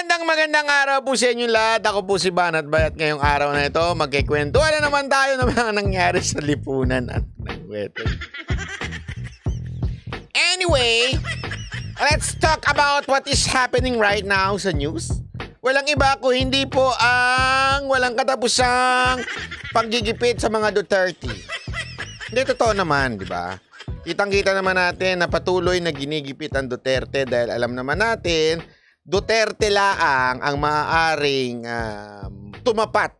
Magandang araw po sa inyo lahat. Ako po si Banat Bayat. Ngayong araw na ito, magkikwentuhan na naman tayo ng mga nangyari sa lipunan at nagwete. Anyway, let's talk about what is happening right now sa news. Walang iba ko, hindi po ang walang katapusang panggigipit sa mga Duterte. Hindi, totoo naman, di ba? Kitang-kita naman natin na patuloy na ginigipit ang Duterte dahil alam naman natin Duterte laang ang maaaring tumapat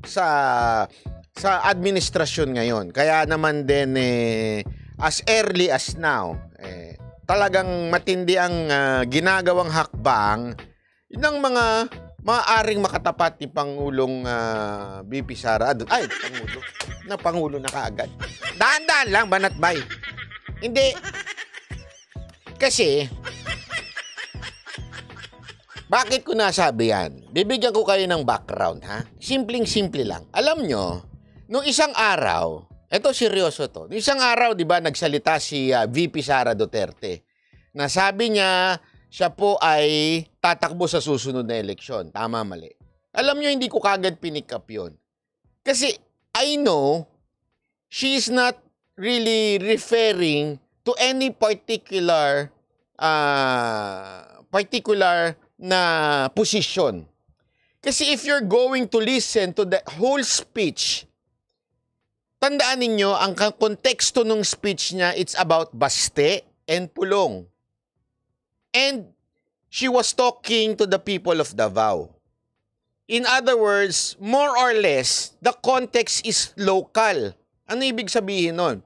sa administrasyon ngayon. Kaya naman din as early as now, talagang matindi ang ginagawang hakbang ng mga maaaring makatapat ni Pangulong BP Sara. Ay, Pangulo na kaagad. Daan-daan lang, Banat Bay. Hindi. Kasi bakit ko nasabi yan? Bibigyan ko kayo ng background, ha? Simpleng-simple lang. Alam nyo, nung isang araw, eto seryoso to, nung isang araw, di ba, nagsalita si VP Sara Duterte na sabi niya, siya po ay tatakbo sa susunod na eleksyon. Tama, mali. Alam nyo, hindi ko kagad pinick up yun. Kasi I know she is not really referring to any particular na posisyon. Kasi if you're going to listen to the whole speech, tandaan ninyo, ang konteksto ng speech niya, it's about Baste and Pulong. And she was talking to the people of Davao. In other words, more or less, the context is local. Ano ibig sabihin nun?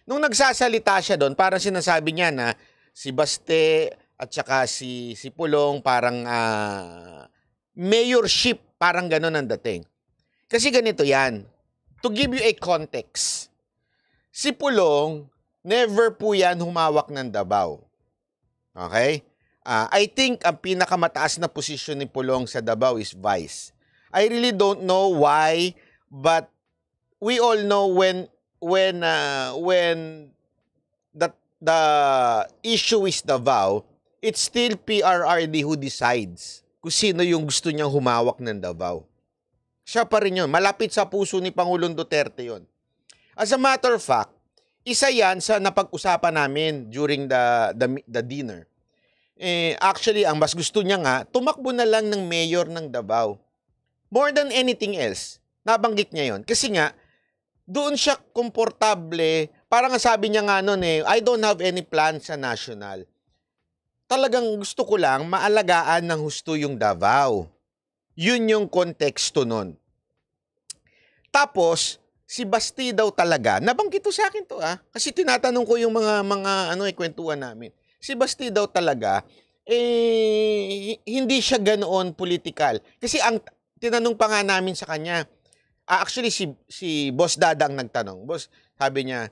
Nung nagsasalita siya doon, parang sinasabi niya na si Baste at saka si Pulong parang mayorship, parang gano'n ang dating. Kasi ganito yan. To give you a context, si Pulong, never po yan humawak ng Davao. Okay? I think ang pinakamataas na posisyon ni Pulong sa Davao is vice. I really don't know why, but we all know when the issue is Davao, it's still PRRD who decides kung sino yung gusto niyang humawak ng Davao. Siya pa rin yun. Malapit sa puso ni Pangulong Duterte yun. As a matter of fact, isa yan sa napag-usapan namin during the dinner. Actually, ang mas gusto niya nga, tumakbo na lang ng mayor ng Davao. More than anything else, nabanggit niya yun. Kasi nga, doon siya komportable. Parang sabi niya nga noon I don't have any plan sa national. Talagang gusto ko lang maalagaan ng husto yung Davao. Yun yung konteksto nun. Tapos, si Basti daw talaga, nabanggit to sa akin to kasi tinatanong ko yung mga kwentuhan namin. Si Basti daw talaga, hindi siya ganoon political. Kasi ang tinanong pa nga namin sa kanya, actually si Boss Dadang nagtanong. Boss, sabi niya,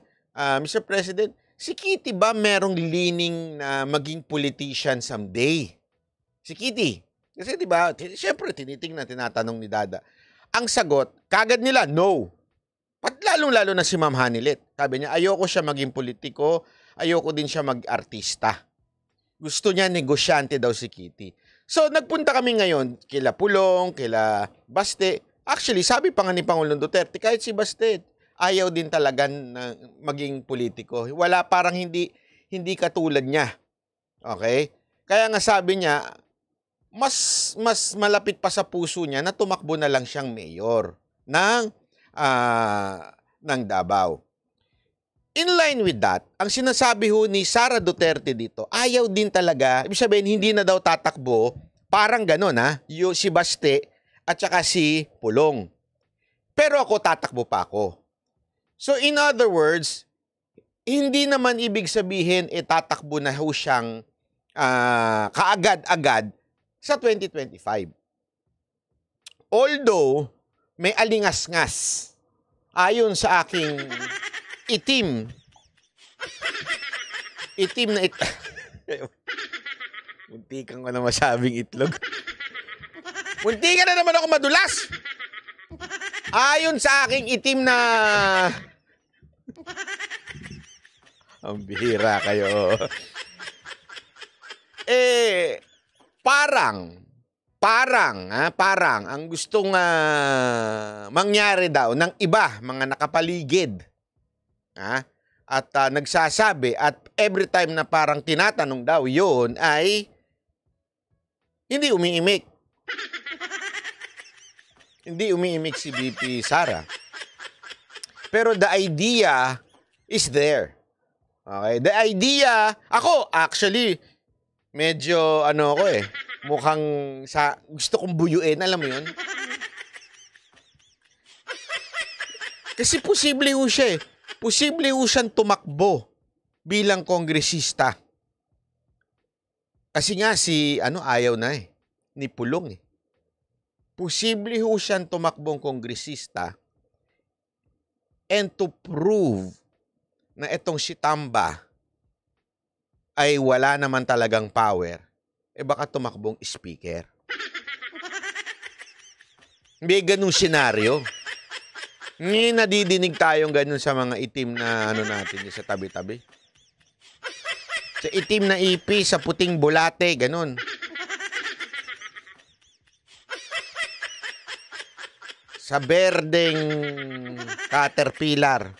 Mr. President, si Kitty ba merong leaning na maging politician someday? Si Kitty. Kasi diba, siyempre tinatanong ni Dada. Ang sagot, kagad nila, no. Lalong-lalo na si Ma'am Hanilet. Sabi niya, ayoko siya maging politiko, ayoko din siya mag-artista. Gusto niya negosyante daw si Kitty. So, nagpunta kami ngayon kila Pulong, kila Baste. Actually, sabi pa nga ni Pangulong Duterte, kahit si Baste, ayaw din talaga na maging politiko. Wala, parang hindi katulad niya. Okay? Kaya nga sabi niya, mas malapit pa sa puso niya na tumakbo na lang siyang mayor ng Davao. In line with that, ang sinasabi ho ni Sara Duterte dito, ayaw din talaga, ibig sabihin hindi na daw tatakbo, parang gano'n si Baste at saka si Pulong. Pero ako tatakbo pa ako. So in other words, hindi naman ibig sabihin tatakbo na ho siyang kaagad-agad sa 2025. Although, may alingas-ngas ayon sa aking itim na muntikan ko na masabing itlog. Muntikan na naman ako madulas. Ayon sa aking itim na ang bihira kayo. parang ang gustong mangyari daw ng iba, mga nakapaligid. At nagsasabi at every time na parang tinatanong daw yun ay hindi umiimik. Hindi umiimik si VP Sara. Pero the idea is there. Okay? The idea, ako actually, medyo mukhang gusto kong buyuin, alam mo yun? Kasi posible ho siya eh. Posible ho siyang tumakbo bilang kongresista. Kasi nga ayaw na eh, ni Pulong eh. Posible ho siyang tumakbong kongresista and to prove na itong si Tamba ay wala naman talagang power, baka tumakbong speaker. May ganung senaryo. Ngayon nadidinig tayong ganun sa mga itim na natin sa tabi-tabi. Sa itim na ipi, sa puting bulate, ganun. Sa berdeng caterpillar.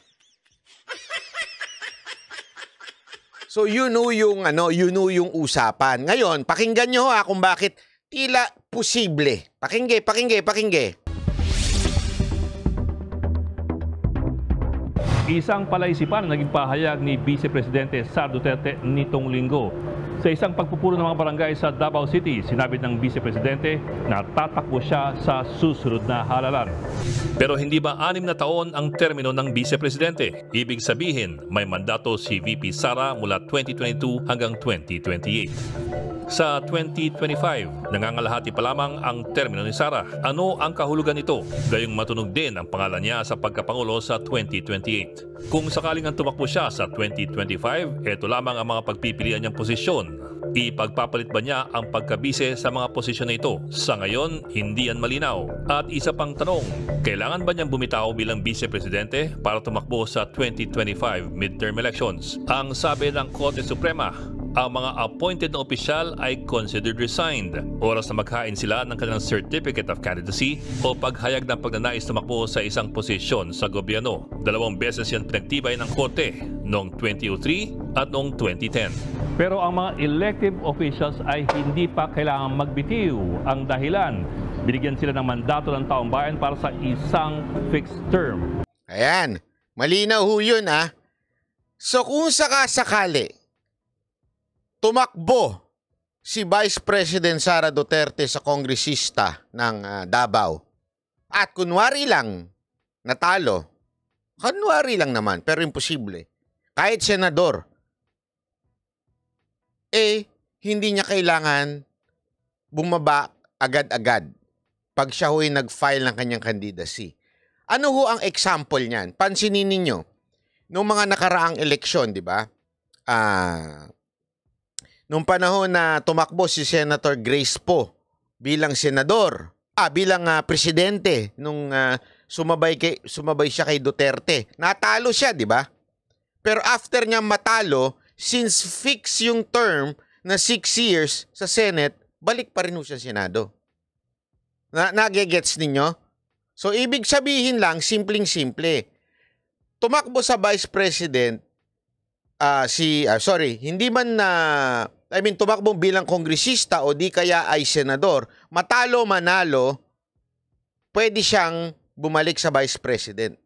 So yun yung usapan. Ngayon, pakinggan nyo kung bakit tila posible. Pakingge. Isang palaisipan na naging pahayag ni Vice Presidente Sara Duterte nitong linggo. Sa isang pagpupuro ng mga barangay sa Davao City, sinabi ng Vice Presidente na tatakbo siya sa susunod na halalan. Pero hindi ba 6 na taon ang termino ng Vice Presidente? Ibig sabihin, may mandato si VP Sara mula 2022 hanggang 2028. Sa 2025, nangangalahati pa lamang ang termino ni Sara. Ano ang kahulugan nito? Gayong matunog din ang pangalan niya sa pagkapangulo sa 2028. Kung sakaling ang tumakbo siya sa 2025, ito lamang ang mga pagpipilian niyang posisyon. Ipagpapalit ba niya ang pagkabise sa mga posisyon na ito? Sa ngayon, hindi yan malinaw. At isa pang tanong, kailangan ba niyang bumitaw bilang Vice Presidente para tumakbo sa 2025 midterm elections? Ang sabi ng Korte Suprema, ang mga appointed na opisyal ay considered resigned. Oras na maghain sila ng kanilang Certificate of Candidacy o paghayag ng pagnanais tumakbo sa isang posisyon sa gobyerno. 2 beses yan pinagtibay ng Korte, noong 2003 at noong 2010. Pero ang mga elective officials ay hindi pa kailangang magbitiw. Ang dahilan, binigyan sila ng mandato ng taong bayan para sa isang fixed term. Ayan, malinaw ho yun So kung sakasakali, tumakbo si Vice President Sara Duterte sa kongresista ng Davao at kunwari lang natalo, kunwari lang naman pero imposible, kahit senador, hindi niya kailangan bumaba agad-agad pag siya ho'y nag-file ng kanyang candidacy. Ano ho ang example niyan? Pansinin ninyo, noong mga nakaraang eleksyon, di ba? Nung panahon na tumakbo si Senator Grace Poe bilang senador, bilang presidente, nung sumabay siya kay Duterte. Natalo siya, di ba? Pero after niya matalo, since fix yung term na 6 years sa Senate, balik pa rin siya Senado. Nagegets ninyo? So, ibig sabihin lang, simpleng-simple. Tumakbo sa Vice President, tumakbo bilang kongresista o di kaya ay senador, matalo manalo, pwede siyang bumalik sa Vice President.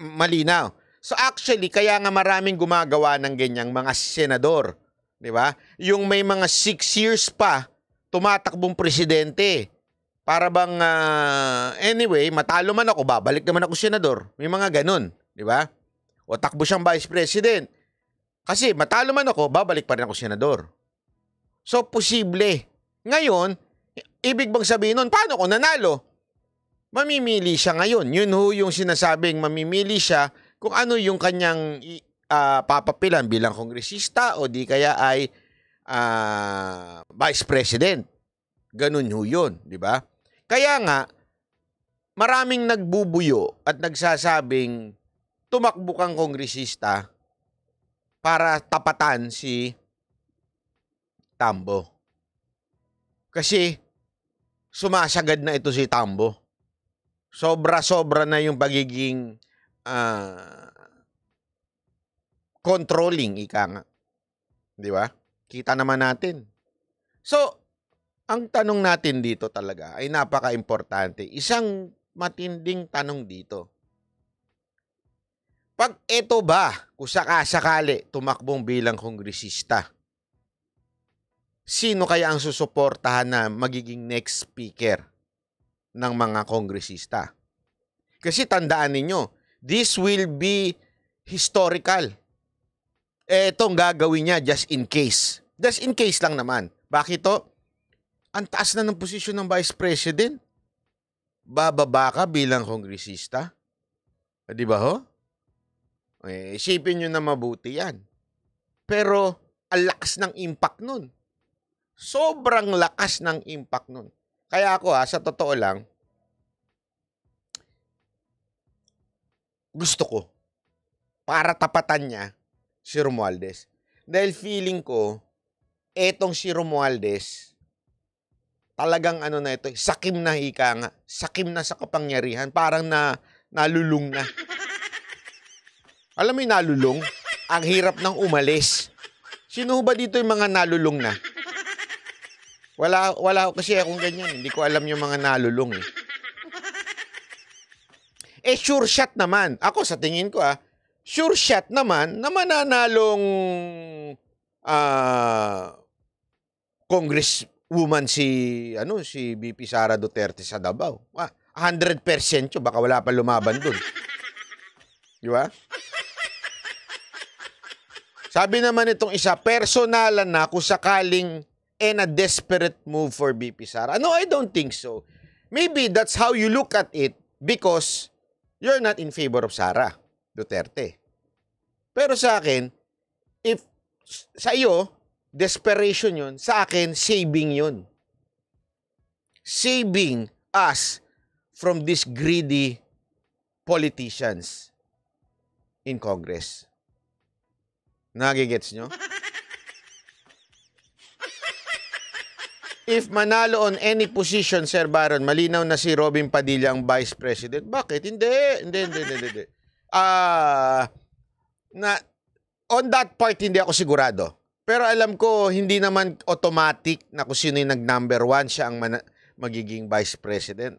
Malinaw. So actually, kaya nga maraming gumagawa ng ganyang mga senador. Di ba? Yung may mga 6 years pa, tumatakbong presidente. Para bang, anyway, matalo man ako, babalik naman ako senador. May mga ganun. Di ba? O takbo siyang Vice President. Kasi matalo man ako, babalik pa rin ako senador. So, posible. Ngayon, ibig bang sabihin nun, paano ko nanalo? Mamimili siya ngayon. Yun ho yung sinasabing mamimili siya kung ano yung kanyang papapilan bilang kongresista o di kaya ay Vice President. Ganun ho yun, di ba? Kaya nga, maraming nagbubuyo at nagsasabing tumakbo kang kongresista para tapatan si Tambo. Kasi sumasagad na ito si Tambo. Sobra-sobra na yung pagiging controlling, ika nga. Di ba? Kita naman natin. So, ang tanong natin dito talaga ay napaka-importante. Isang matinding tanong dito. Pag ito ba, kung sakasakali tumakbong bilang kongresista, sino kaya ang susuportahan na magiging next speaker ng mga kongresista? Kasi tandaan ninyo, this will be historical. Etong gagawin niya just in case. Just in case lang naman. Bakit to? Ang taas na ng posisyon ng Vice President. Bababa ka bilang kongresista. Di ba ho? Isipin nyo na mabuti yan. Pero, ang lakas ng impact nun. Sobrang lakas ng impact nun. Kaya ako sa totoo lang, gusto ko, para tapatan niya, si Romualdez. Dahil feeling ko, etong si Romualdez, talagang ano na ito, sakim na hika nga, sakim na sa kapangyarihan, parang nalulung na. Alam mo yung nalulung? Ang hirap ng umalis. Sino ba dito yung mga nalulung na? Wala kasi akong ganyan. Hindi ko alam yung mga nalulung eh. Sure shot naman. Ako sa tingin ko sure shot naman na mananalong congresswoman si VP Sara Duterte sa Davao. 100% yun. Baka wala pa lumaban dun. Di ba? Sabi naman itong isa, personalan na kung sakaling a desperate move for VP Sara. No, I don't think so. Maybe that's how you look at it because you're not in favor of Sara Duterte. Pero sa akin, if sa iyo, desperation yun, sa akin, saving yun. Saving us from these greedy politicians in Congress. Nagigets nyo? If manalo on any position, Sir Baron, malinaw na si Robin Padilla ang Vice President. Bakit? Hindi. On that part, hindi ako sigurado. Pero alam ko, hindi naman automatic na kung sino yung nag-number 1, siya ang magiging Vice President.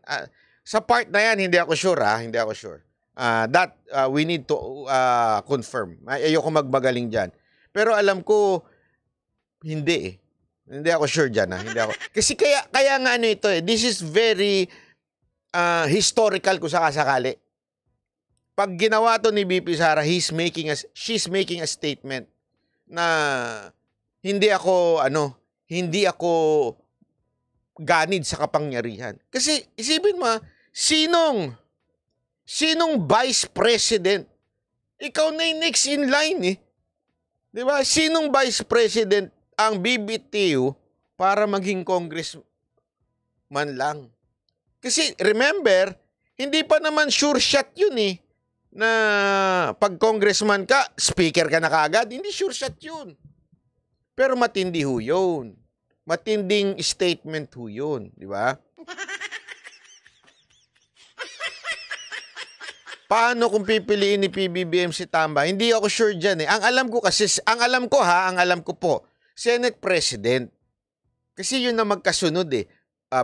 Sa part na yan, hindi ako sure. Hindi ako sure. That we need to confirm. Ayoko magmagaling dyan. Pero alam ko, hindi eh. Hindi ako sure dyan. Hindi ako. Kasi kaya nga ano ito eh. This is very historical kung sakasakali. Pag ginawa to ni VP Sara, she's making a statement na hindi ako ganid sa kapangyarihan. Kasi isipin mo, sinong Vice President? Ikaw na yung next in line eh. Di ba? Sinong Vice President ang BBTU para maging congressman lang? Kasi remember, hindi pa naman sure shot yun eh. Na pag congressman ka, speaker ka na kaagad. Hindi sure shot yun. Pero matindi ho yun. Matinding statement ho yun. Di ba? Paano kung pipiliin ni PBBM si Tamba? Hindi ako sure dyan eh. Ang alam ko po, Senate President. Kasi yun na magkasunod eh.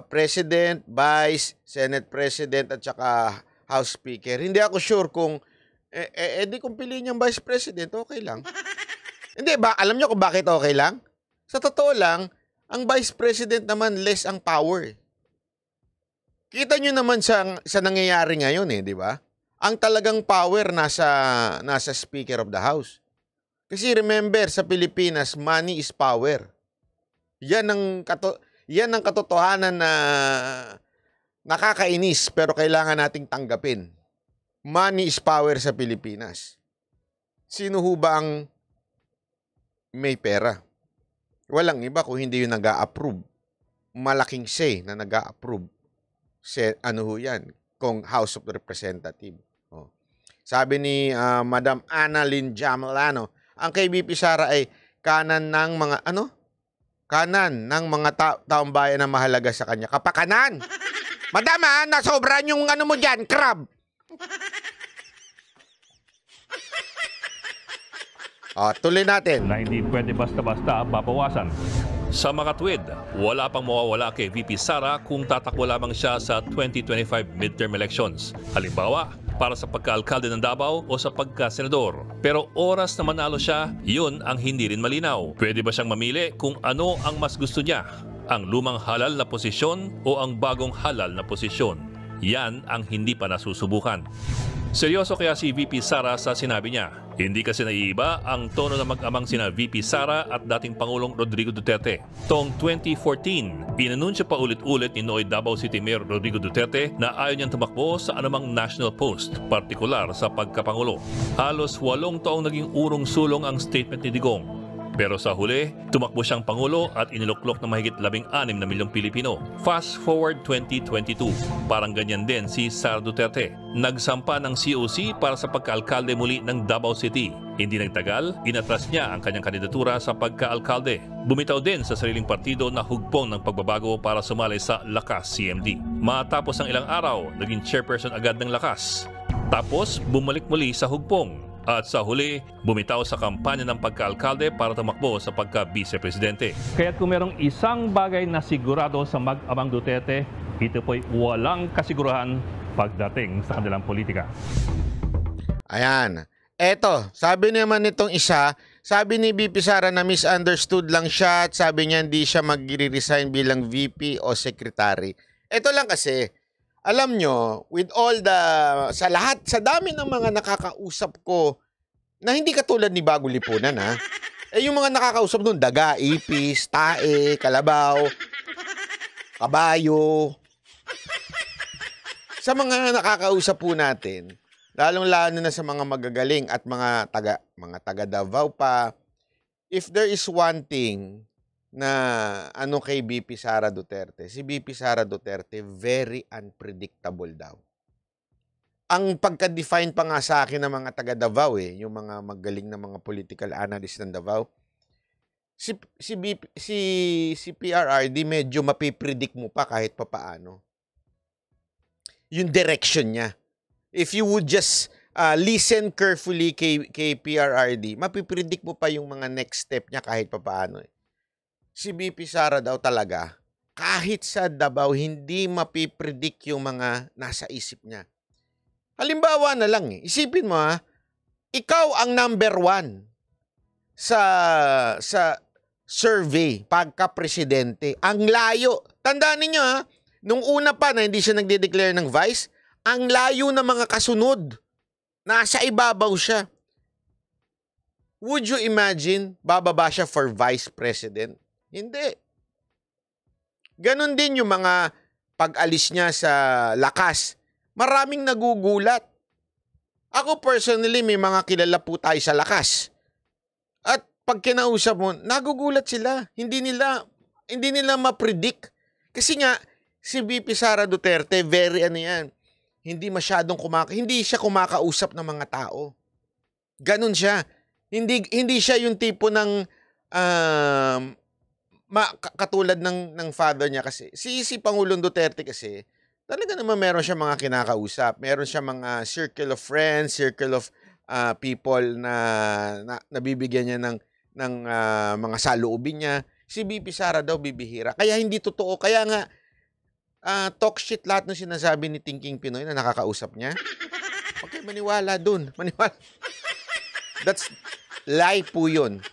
President, Vice, Senate President, at saka House Speaker. Hindi ako sure kung, di kung piliin niyang Vice President, okay lang. Hindi, alam niyo kung bakit okay lang? Sa totoo lang, ang Vice President naman less ang power. Kita niyo naman sa nangyayari ngayon eh, di ba? Ang talagang power nasa Speaker of the House. Kasi remember, sa Pilipinas, money is power. Yan ang katotohanan na nakakainis pero kailangan nating tanggapin. Money is power sa Pilipinas. Sino ho ba ang may pera? Walang iba kung hindi yung nag-a-approve. Malaking say na nag-a-approve. Ano ho yan? Kung House of Representatives. Sabi ni Madam Annalyn Jamelano, ang kay VP Sara ay kanan ng mga kanan ng mga taong bayan na mahalaga sa kanya. Kapakanan! Madam, nasobran yung ano mo dyan, crab! Tuloy natin. Na hindi pwede basta-basta babawasan. Sa makatwid, wala pang mawawala kay VP Sara kung tatakbo lamang siya sa 2025 midterm elections. Halimbawa, para sa pagka-alkalde ng Davao o sa pagka-senador. Pero oras na manalo siya, yun ang hindi rin malinaw. Pwede ba siyang mamili kung ano ang mas gusto niya? Ang lumang halal na posisyon o ang bagong halal na posisyon? Yan ang hindi pa nasusubukan. Seryoso kaya si VP Sara sa sinabi niya. Hindi kasi naiiba ang tono ng mag-amang sina VP Sara at dating Pangulong Rodrigo Duterte. Taong 2014, inanunsyo pa ulit-ulit ni Noy Davao City Mayor Rodrigo Duterte na ayaw niyang tumakbo sa anumang national post, partikular sa pagkapangulo. Halos 8 taong naging urong-sulong ang statement ni Digong. Pero sa huli, tumakbo siyang Pangulo at iniluklok ng mahigit 16 na milyong Pilipino. Fast forward 2022, parang ganyan din si Sara Duterte. Nagsampa ng COC para sa pagka-alkalde muli ng Davao City. Hindi nagtagal, inatras niya ang kanyang kandidatura sa pagka-alkalde. Bumitaw din sa sariling partido na hugpong ng pagbabago para sumali sa Lakas CMD. Matapos ng ilang araw, naging chairperson agad ng Lakas. Tapos, bumalik muli sa hugpong. At sa huli, bumitaw sa kampanya ng pagka-alkalde para tumakbo sa pagka-vice-presidente. Kaya't kung merong isang bagay na sigurado sa mag-amang Duterte, ito po'y walang kasigurahan pagdating sa kanilang politika. Ayan. Eto, sabi naman nitong isa, sabi ni VP Sara na misunderstood lang siya at sabi niya hindi siya mag-resign bilang VP o secretary. Eto lang kasi, alam nyo, with all sa lahat, sa dami ng mga nakakausap ko, na hindi katulad ni Bagong Lipunan, yung mga nakakausap doon, daga, ipis, tae, kalabaw, kabayo. Sa mga nakakausap po natin, lalong-lalo na sa mga magagaling at mga taga Davao pa, if there is one thing na kay VP Sara Duterte, si VP Sara Duterte very unpredictable daw. Ang pagka-define pa nga sa akin ng mga taga Davao yung mga magaling na mga political analyst ng Davao, si PRRD medyo mapipredict mo pa kahit papaano. Yung direction niya. If you would just listen carefully kay PRRD, mapipredict mo pa yung mga next step niya kahit papaano. Si VP Sara daw talaga, kahit sa Davao, hindi mapipredict yung mga nasa isip niya. Halimbawa na lang isipin mo ikaw ang number 1 sa survey pagka-presidente. Ang layo. Tandaan ninyo nung una pa na hindi siya nagde-declare ng vice, ang layo ng mga kasunod. Nasa ibabaw siya. Would you imagine bababa siya for vice president? Hindi. Ganon din yung mga pag-alis niya sa Lakas. Maraming nagugulat. Ako personally, may mga kilala po tayo sa Lakas. At pag kinausap mo, nagugulat sila. Hindi nila ma-predict. Kasi nga, si VP Sara Duterte, very hindi siya kumakausap ng mga tao. Ganon siya. Hindi siya yung tipo ng katulad ng father niya kasi. Si Pangulong Duterte kasi, talaga naman meron siya mga kinakausap. Meron siya mga circle of friends, circle of people na nabibigyan niya ng mga saloobin niya. Si VP Sara daw bibihira. Kaya hindi totoo. Kaya nga, talk shit lahat ng sinasabi ni Thinking Pinoy na nakakausap niya. Okay, maniwala dun. Maniwala. That's lie po yun.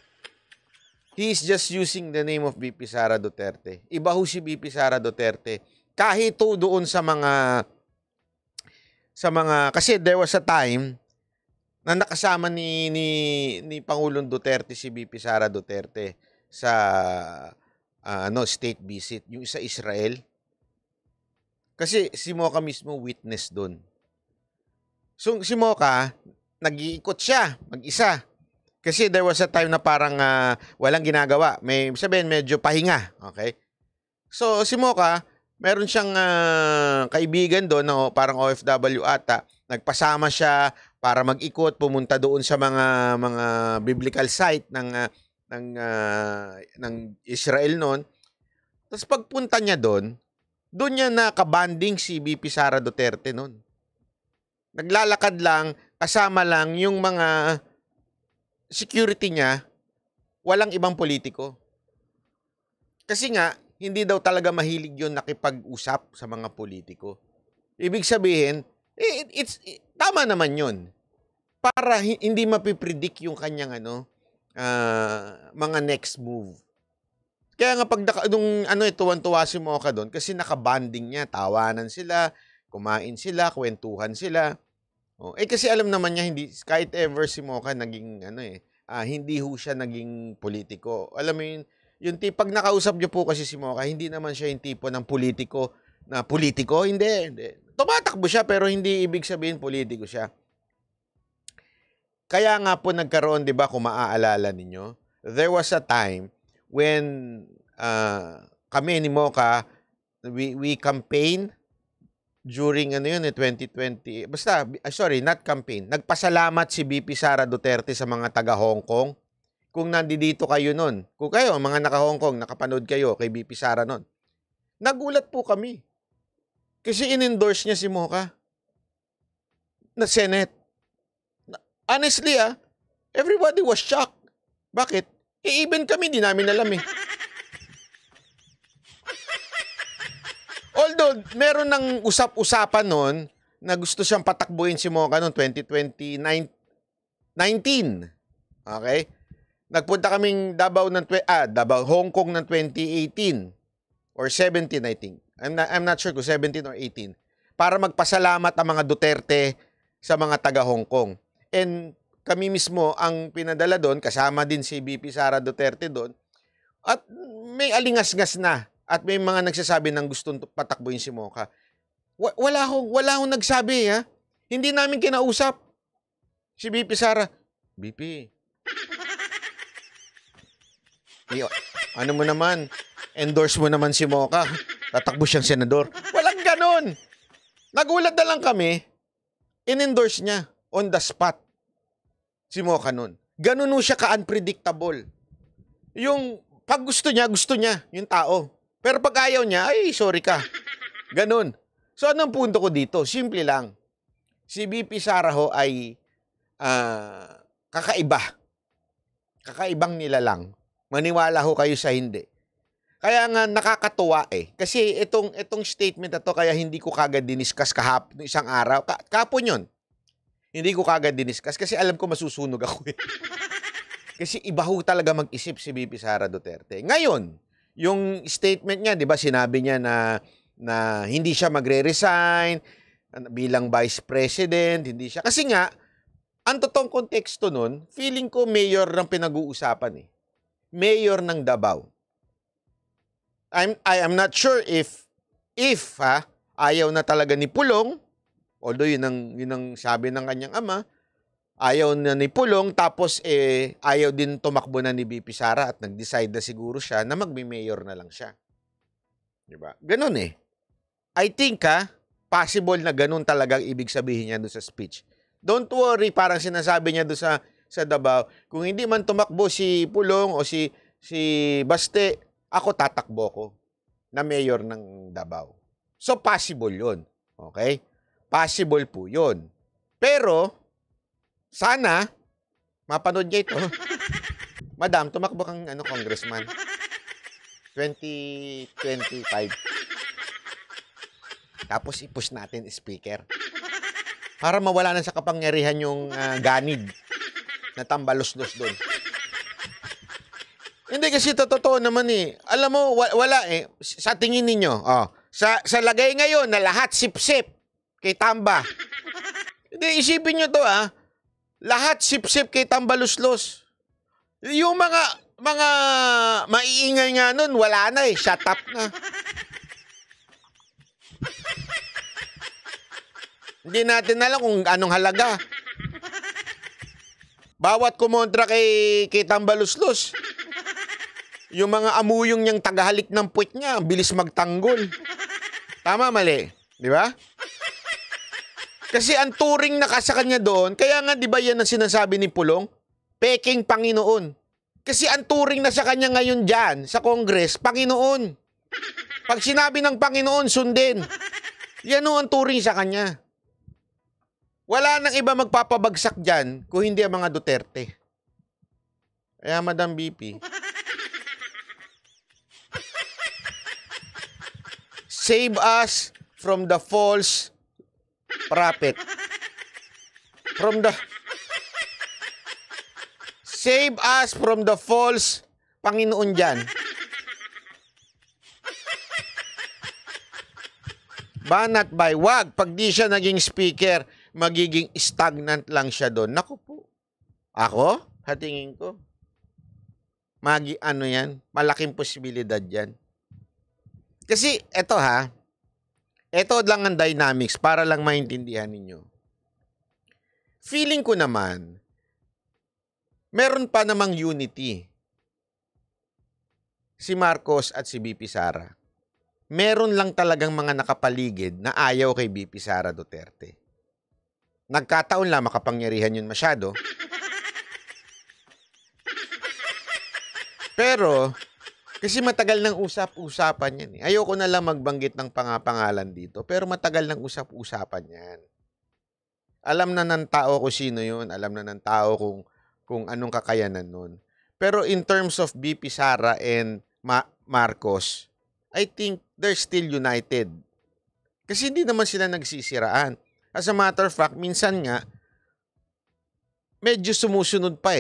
He is just using the name of VP Sara Duterte. Iba ho si VP Sara Duterte. Kahit doon sa mga kasi there was a time na nakasama ni Pangulong Duterte si VP Sara Duterte sa state visit yung sa Israel. Kasi si Mocha mismo witness doon. So si Mocha nag-iikot siya mag-isa. Kasi there was a time na parang walang ginagawa. May sabihin medyo pahinga. Okay? So si Mocha, meron siyang kaibigan doon, parang OFW ata. Nagpasama siya para mag-ikot, pumunta doon sa mga biblical site ng ng Israel noon. Tapos pagpunta niya doon niya nakabanding si VP Sara Duterte noon. Naglalakad lang, kasama lang yung mga security niya, walang ibang politiko. Kasi nga, hindi daw talaga mahilig yun nakipag-usap sa mga politiko. Ibig sabihin, tama naman yun. Para hindi mapipredict yung kanyang mga next move. Kaya nga pag tuwan-tuwa si Mocha doon kasi nakabanding niya, tawanan sila, kumain sila, kwentuhan sila. Kasi alam naman niya hindi kahit ever si Mocha naging hindi ho siya naging politiko. Alam mo yung pag nakausap niyo po kasi si Mocha, hindi naman siya yung tipo ng politiko, hindi. Tumatakbo siya pero hindi ibig sabihin politiko siya. Kaya nga po nagkaroon, 'di ba, kung maaalala ninyo, there was a time when kami ni Mocha, we campaign during 2020. Basta, sorry, not campaign. Nagpasalamat si VP Sara Duterte sa mga taga Hong Kong. Kung nandito kayo nun, kung kayo, mga naka-Hong Kong, nakapanood kayo kay VP Sara nun, nagulat po kami. Kasi in-endorse niya si Mocha na Senate. Honestly, everybody was shocked. Bakit? Even kami, di namin alam eh. Although, meron ng usap-usapan nun na gusto siyang patakbuhin si Mocha noong 2019. Okay? Nagpunta kaming Hong Kong ng 2018 or 17, I think. I'm not sure kung 17 or 18. Para magpasalamat ang mga Duterte sa mga taga Hong Kong. And kami mismo ang pinadala doon, kasama din si VP Sara Duterte doon. At may alingas-ngas na. At may mga nagsasabi ng gustong patakbuhin si Mocha. Wala akong nagsabi, ha? Hindi namin kinausap. Si VP Sara, VP, ano mo naman, endorse mo naman si Mocha. Tatakbo siyang senador. Walang ganon. Nagulat na lang kami, in-endorse niya on the spot si Mocha nun. Ganon siya ka-unpredictable. Yung pag gusto niya yung tao. Pero pag ayaw niya, ay, sorry ka. Ganon. So, anong punto ko dito? Simple lang. Si VP Sara ho ay kakaiba. Kakaibang nilalang. Maniwala ho kayo sa hindi. Kaya nga nakakatuwa eh. Kasi itong statement na to, kaya hindi ko kagad diniscuss kahapon, isang araw. Kahapon yun. Hindi ko kagad diniscuss kasi alam ko masusunog ako eh. Kasi iba ho talaga mag-isip si VP Sara Duterte. Ngayon, yung statement niya, di ba, sinabi niya na hindi siya magre-resign bilang vice president, hindi siya. Kasi nga, ang totoong konteksto nun, feeling ko mayor ng pinag-uusapan eh. Mayor ng Davao. I am not sure if ayaw na talaga ni Pulong, although yun ang sabi ng kanyang ama, ayaw na ni Pulong, tapos ayaw din tumakbo na ni VP Sara at nag-decide na siguro siya na magme-mayor na lang siya. Diba? Ganun eh. I think possible na ganun talagang ibig sabihin niya doon sa speech. Don't worry, parang sinasabi niya doon sa Davao, kung hindi man tumakbo si Pulong o si Baste, ako tatakbo ko na mayor ng Davao. So, possible yun. Okay? Possible po yun. Pero, sana, mapanood niya ito. Madam, tumakbo kang congressman. 2025. Tapos, i-push natin speaker. Para mawala na sa kapangyarihan yung ganid na tambalos-los doon. Hindi kasi totoo naman eh. Alam mo, wala eh. Sa tingin ninyo, sa lagay ngayon na lahat sip-sip kay Tamba. Hindi, isipin nyo to lahat sip-sip kay Tambaluslos. Yung mga maiingay nga nun, wala na eh. Shut up na. Hindi natin alam kung anong halaga. Bawat kumontra kay Tambaluslos, yung mga amuyong niyang tagahalik ng puwet niya, bilis magtanggol. Tama, mali. Di ba? Kasi ang turing na sa kanya doon, kaya nga di ba yan ang sinasabi ni Pulong? Peking Panginoon. Kasi ang turing na sa kanya ngayon dyan, sa Congress, Panginoon. Pag sinabi ng Panginoon, sundin. Yan ang turing sa kanya. Wala nang iba magpapabagsak dyan kung hindi ang mga Duterte. Kaya, Madam BP, save us from the false prophet. Save us from the false Panginoon dyan. Banat by wag. Pag di siya naging speaker, magiging stagnant lang siya doon. Naku po. Ako? Hatingin ko. Yan? Malaking posibilidad yan. Kasi, eto ha. Eto lang ang dynamics para lang maintindihan ninyo. Feeling ko naman, meron pa namang unity. Si Marcos at si BP Sara. Meron lang talagang mga nakapaligid na ayaw kay BP Sara Duterte. Nagkataon lang makapangyarihan yun masyado. Pero, kasi matagal ng usap-usapan yan. Ayoko na lang magbanggit ng pangalan dito, pero matagal ng usap-usapan yan. Alam na ng tao kung sino yun. Alam na ng tao kung anong kakayanan nun. Pero in terms of BP Sara and Marcos, I think they're still united. Kasi hindi naman sila nagsisiraan. As a matter of fact, minsan nga, medyo sumusunod pa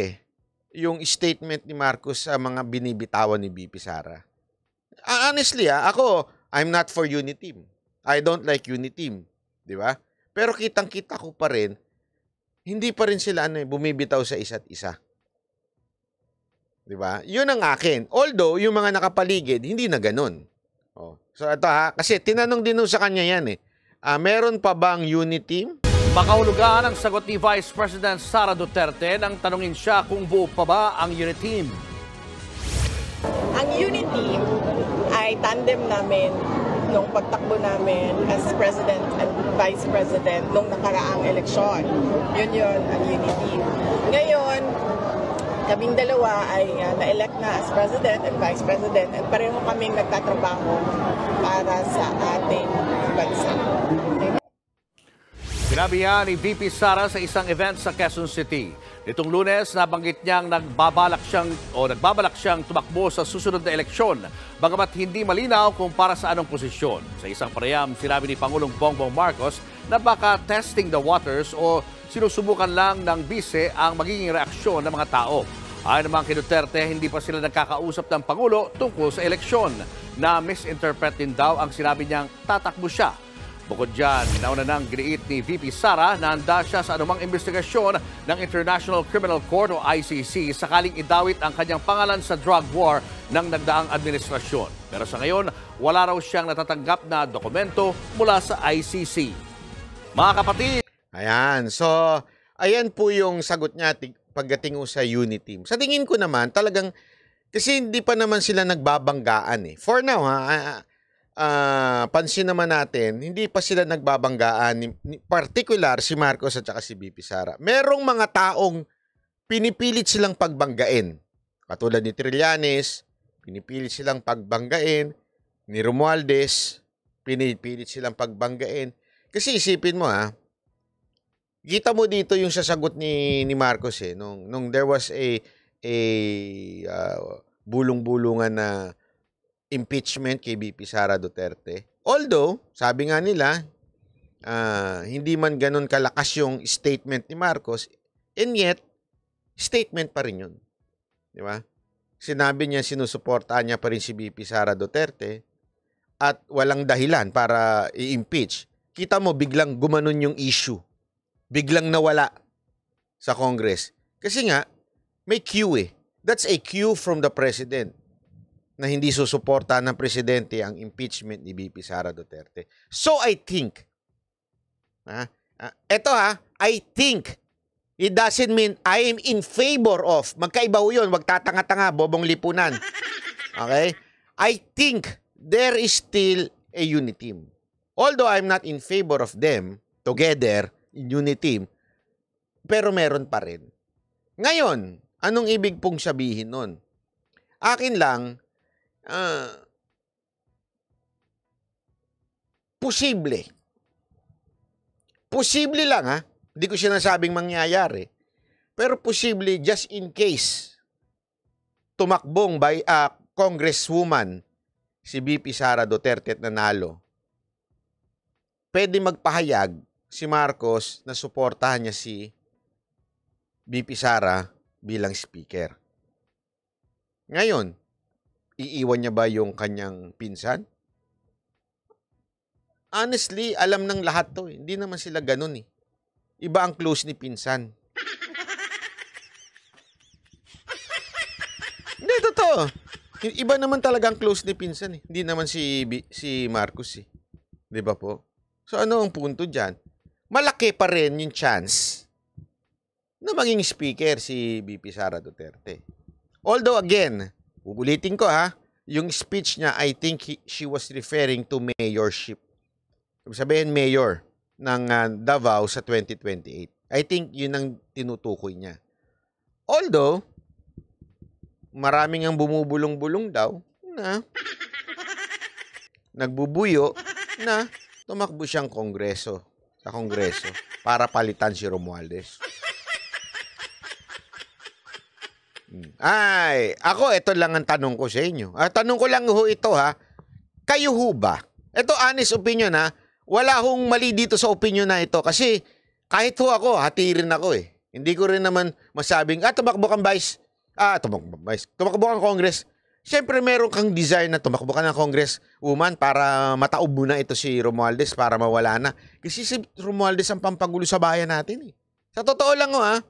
yung statement ni Marcos sa mga binibitawan ni BP Sara. Honestly, ako, I'm not for Uniteam. I don't like Uniteam. Di ba? Pero kitang-kita ko pa rin, hindi pa rin sila bumibitaw sa isa't isa. Di ba? Yun ang akin. Although, yung mga nakapaligid, hindi na ganun. Oh. So, ito ha. Kasi tinanong din sa kanya yan meron pa bang Uniteam? Makahulugan ang sagot ni Vice President Sara Duterte nang tanungin siya kung buo pa ba ang Uniteam. Ang Uniteam ay tandem namin nung pagtakbo namin as President at Vice President nung nakaraang eleksyon. Yun ang Uniteam. Ngayon, kaming dalawa ay na-elect na as President and Vice President at pareho kaming nagtatrabaho para sa ating bansa. Sinabi yan ni VP Sara sa isang event sa Quezon City. Nitong Lunes, nabanggit niyang nagbabalak siyang tumakbo sa susunod na eleksyon, bagamat hindi malinaw kung para sa anong posisyon. Sa isang pareham, sinabi ni Pangulong Bongbong Marcos na baka testing the waters o sinusubukan lang ng bise ang magiging reaksyon ng mga tao. Ayon naman kay Duterte, hindi pa sila nagkakausap ng Pangulo tungkol sa eleksyon. Na misinterpret din daw ang sinabi niyang tatakbo siya. Bukod dyan, nauna nang giniit ni VP Sara na handa siya sa anumang investigasyon ng International Criminal Court o ICC sakaling idawit ang kanyang pangalan sa drug war ng nagdaang administrasyon. Pero sa ngayon, wala raw siyang natatanggap na dokumento mula sa ICC. Mga kapatid! Ayan. So, ayan po yung sagot niya pagdating sa Uniteam. Sa tingin ko naman, talagang, kasi hindi pa naman sila nagbabanggaan For now, pansin naman natin, hindi pa sila nagbabanggaan, particular si Marcos at saka si BP Sara. Merong mga taong pinipilit silang pagbanggain. Katulad ni Trillanes, pinipilit silang pagbanggain. Ni Romualdez, pinipilit silang pagbanggain. Kasi isipin mo kita mo dito yung sasagot ni Marcos nung there was a bulong-bulungan na impeachment kay BP Sara Duterte. Although, sabi nga nila, hindi man ganun kalakas yung statement ni Marcos, and yet, statement pa rin yun. Di ba? Sinabi niya, sinusuportahan niya pa rin si BP Sara Duterte at walang dahilan para i-impeach. Kita mo, biglang gumanon yung issue. Biglang nawala sa Congress. Kasi nga, may cue That's a cue from the President na hindi susuporta ng Presidente ang impeachment ni BP Sara Duterte. So I think, I think, it doesn't mean I am in favor of, magkaiba ho yun, wag tatanga-tanga, bobong lipunan. Okay? I think there is still a Uniteam. Although I'm not in favor of them together in Uniteam, pero meron pa rin. Ngayon, Anong ibig pong sabihin nun? Akin lang, posible. Posible lang ha. Hindi ko sinasabing mangyayari. Pero posible just in case tumakbong by Congresswoman si VP Sara Duterte at nanalo. Pwede magpahayag si Marcos na suportahan niya si VP Sara bilang speaker. Ngayon, iiwan niya ba yung kanyang pinsan? Honestly, alam ng lahat to. Hindi naman sila ganun eh. Iba ang close ni pinsan. Hindi, totoo. Iba naman talaga ang close ni pinsan eh. Hindi naman si Marcos eh. Di ba po? So ano ang punto dyan? Malaki pa rin yung chance na maging speaker si VP Sara Duterte. Although again, ulitin ko ha, yung speech niya, I think she was referring to mayorship. Sabihin mayor ng Davao sa 2028. I think yun ang tinutukoy niya. Although, maraming ang bumubulong-bulong daw na nagbubuyo na tumakbo siyang sa Kongreso para palitan si Romualdez. Ay, ako, ito lang ang tanong ko sa inyo. Tanong ko lang ho ito ha, kayo ho ba? Ito honest opinion ha, wala hong mali dito sa opinion na ito kasi kahit ho ako, hatirin ako eh. Hindi ko rin naman masabing, tumakbo kang vice, tumakbo kang Congress. Siyempre meron kang desire na tumakbo ka ng Congresswoman para mataob mo na ito si Romualdez para mawala na. Kasi si Romualdez ang pampagulo sa bayan natin eh. Sa totoo lang ho ha,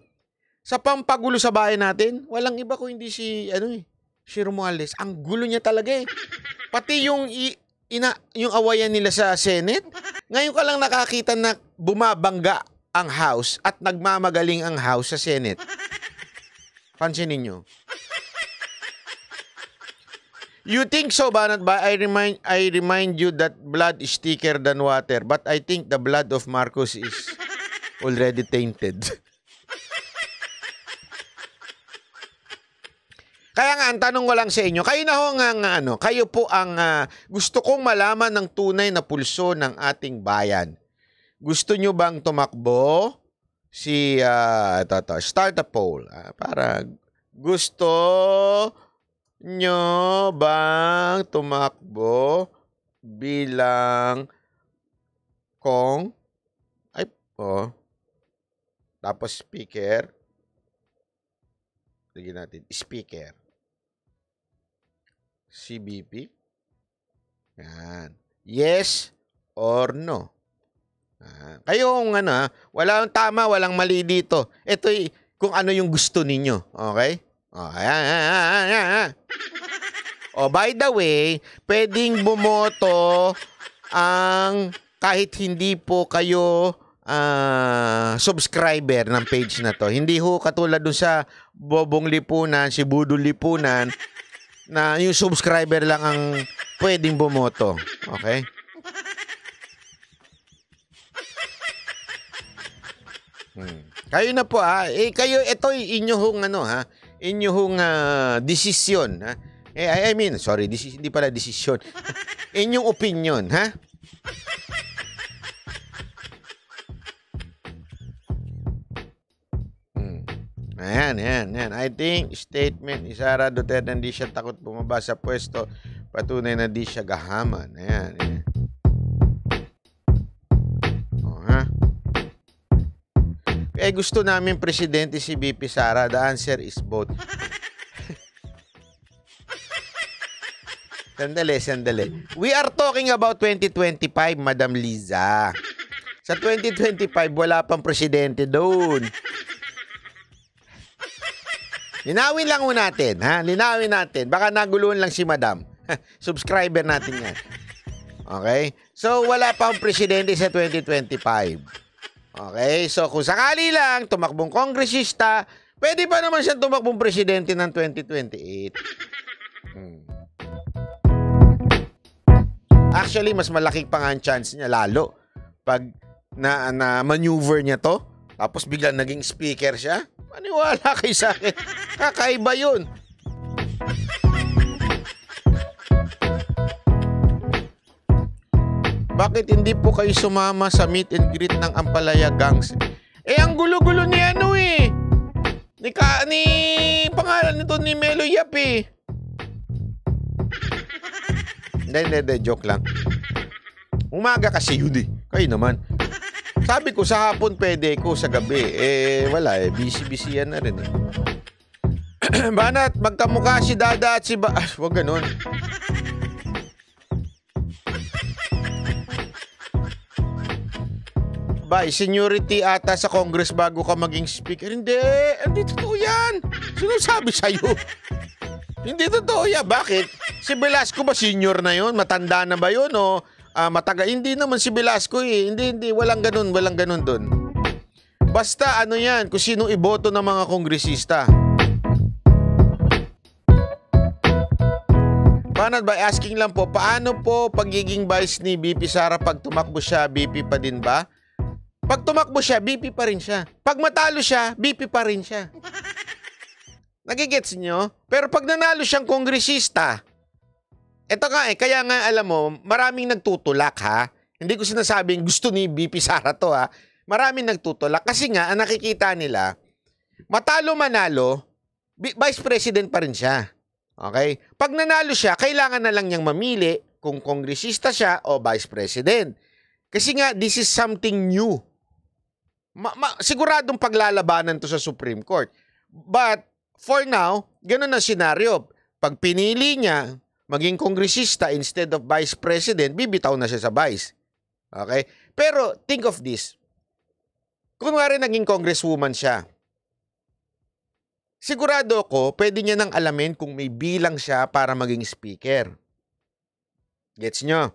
sa pampagulo sa bayan natin, walang iba kung hindi si Romualdez. Ang gulo niya talaga eh. Pati yung awayan nila sa Senate. Ngayon ka lang nakakita na bumabangga ang House at nagmamagaling ang House sa Senate. Pansinin nyo. You think so, Banat ba? I remind you that blood is thicker than water, but I think the blood of Marcos is already tainted. Kaya nga, ang tanong ko lang sa inyo, kayo na ho kayo po ang gusto kong malaman ng tunay na pulso ng ating bayan. Gusto nyo bang tumakbo start a poll. Para gusto nyo bang tumakbo bilang tapos speaker. Lagyan natin, speaker. CBP. Yan. Yes or no. Kayong walang tama, walang mali dito. Ito kung ano yung gusto ninyo. Okay? Ayan. By the way, pwedeng bumoto ang kahit hindi po kayo subscriber ng page na to. Hindi ho katulad dun sa Bobong Lipunan, si Budol Lipunan, na yung subscriber lang ang pwedeng bumoto. Okay? Kayo na po kayo, ito inyong inyong desisyon ha. Hindi pala desisyon. Inyong opinion ha. Ayan. I think statement ni Sara Duterte hindi siya takot bumaba sa pwesto. Patunay na di siya gahaman. Ayan. Gusto namin presidente si VP Sara. The answer is both. Sandali. We are talking about 2025, Madam Liza. Sa 2025, wala pang presidente doon. Linawin lang mo natin, ha? Linawin natin. Baka naguluhan lang si Madam. Subscriber natin yan. Okay? So, wala pang presidente sa 2025. Okay? So, kung sakali lang, tumakbong kongresista, pwede pa naman siyang tumakbong presidente ng 2028. Actually, mas malaki pa nga ang chance niya lalo pag na-maneuver niya to, tapos biglang naging speaker siya. Maniwala kayo sa akin. Kakaiba yun. Bakit hindi po kayo sumama sa meet and greet ng Ampalaya Gangs? Ang gulo-gulo ni ano ni pangalan nito ni Melo Yap Hindi, joke lang. Umaga kasi yun Kayo naman. Sabi ko sa hapon pwede ko, sa gabi. Wala busy yan na rin Banat, magkamukha si Dada at si wag ganun. Seniority ata sa Congress bago ka maging speaker. Hindi totoo yan. Sino sabi sa'yo? Hindi totoo yan. Bakit? Si Velasco ba senior na yun? Matanda na ba yun? O mataga? Hindi naman si Velasco Hindi. Walang ganun dun. Basta ano yan, kung sino iboto ng mga kongresista. Banat by asking lang po, paano po pagiging vice ni BP Sara pag tumakbo siya, BP pa din ba? Pag tumakbo siya, BP pa rin siya. Pag matalo siya, BP pa rin siya. Nagigets nyo? Pero pag nanalo siyang kongresista, eto nga kaya nga alam mo, maraming nagtutulak Hindi ko sinasabing gusto ni BP Sara to Maraming nagtutulak kasi nga, ang nakikita nila, matalo manalo, vice president pa rin siya. Okay? Pag nanalo siya, kailangan na lang niyang mamili kung kongresista siya o vice president. Kasi nga, this is something new. Siguradong paglalabanan to sa Supreme Court. But, for now, ganun ang senaryo. Pag pinili niya maging kongresista instead of vice president, bibitaw na siya sa vice. Okay? Pero, think of this. Kung nga rin naging congresswoman siya, sigurado ko, pwede niya nang alamin kung may bilang siya para maging speaker. Gets nyo?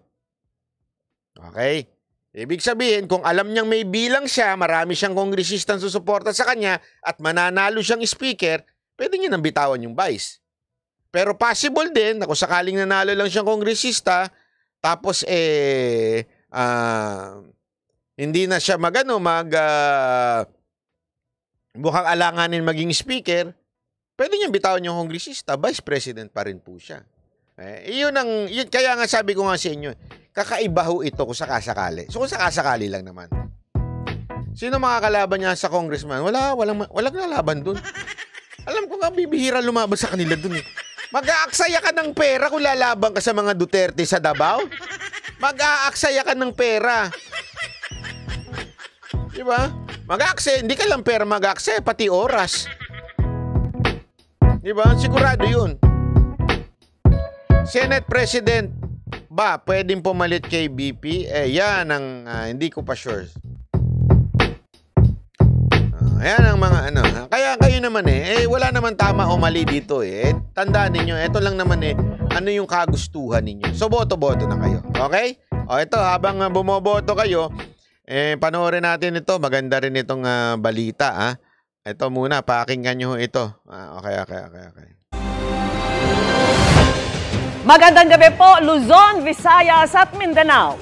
Okay? Ibig sabihin, kung alam niyang may bilang siya, marami siyang kongresistang susuporta sa kanya at mananalo siyang speaker, pwede niya nang bitawan yung vice. Pero possible din na kung sakaling nanalo lang siyang kongresista, tapos hindi na siya mukhang alanganin maging speaker, pwede niyang bitawan yung kongresista, vice president pa rin po siya. Kaya nga sabi ko nga sa inyo, kakaiba ho ito kung sakasakali. So kung sakasakali lang naman. Sino makakalaban niya sa congressman? Walang lalaban dun. Alam ko nga, bibihira lumaban sa kanila dun Mag-aaksaya ka ng pera kung lalaban ka sa mga Duterte sa Davao? Mag-aaksaya ka ng pera. Diba? Mag-aaksaya, hindi ka lang pera mag-aaksaya, pati oras. Diba? Sigurado yun. Senate President ba pwedeng pumalit kay BP? Yan ang hindi ko pa sure. Yan ang mga Kaya kayo naman wala naman tama o mali dito Tandaan ninyo, ito lang naman ano yung kagustuhan ninyo. So boto-boto na kayo. Okay? O ito, habang bumoboto kayo, panoorin natin ito. Maganda rin itong balita. Ito muna, pakinggan nyo ito. Okay. Magandang gabi po, Luzon, Visayas at Mindanao.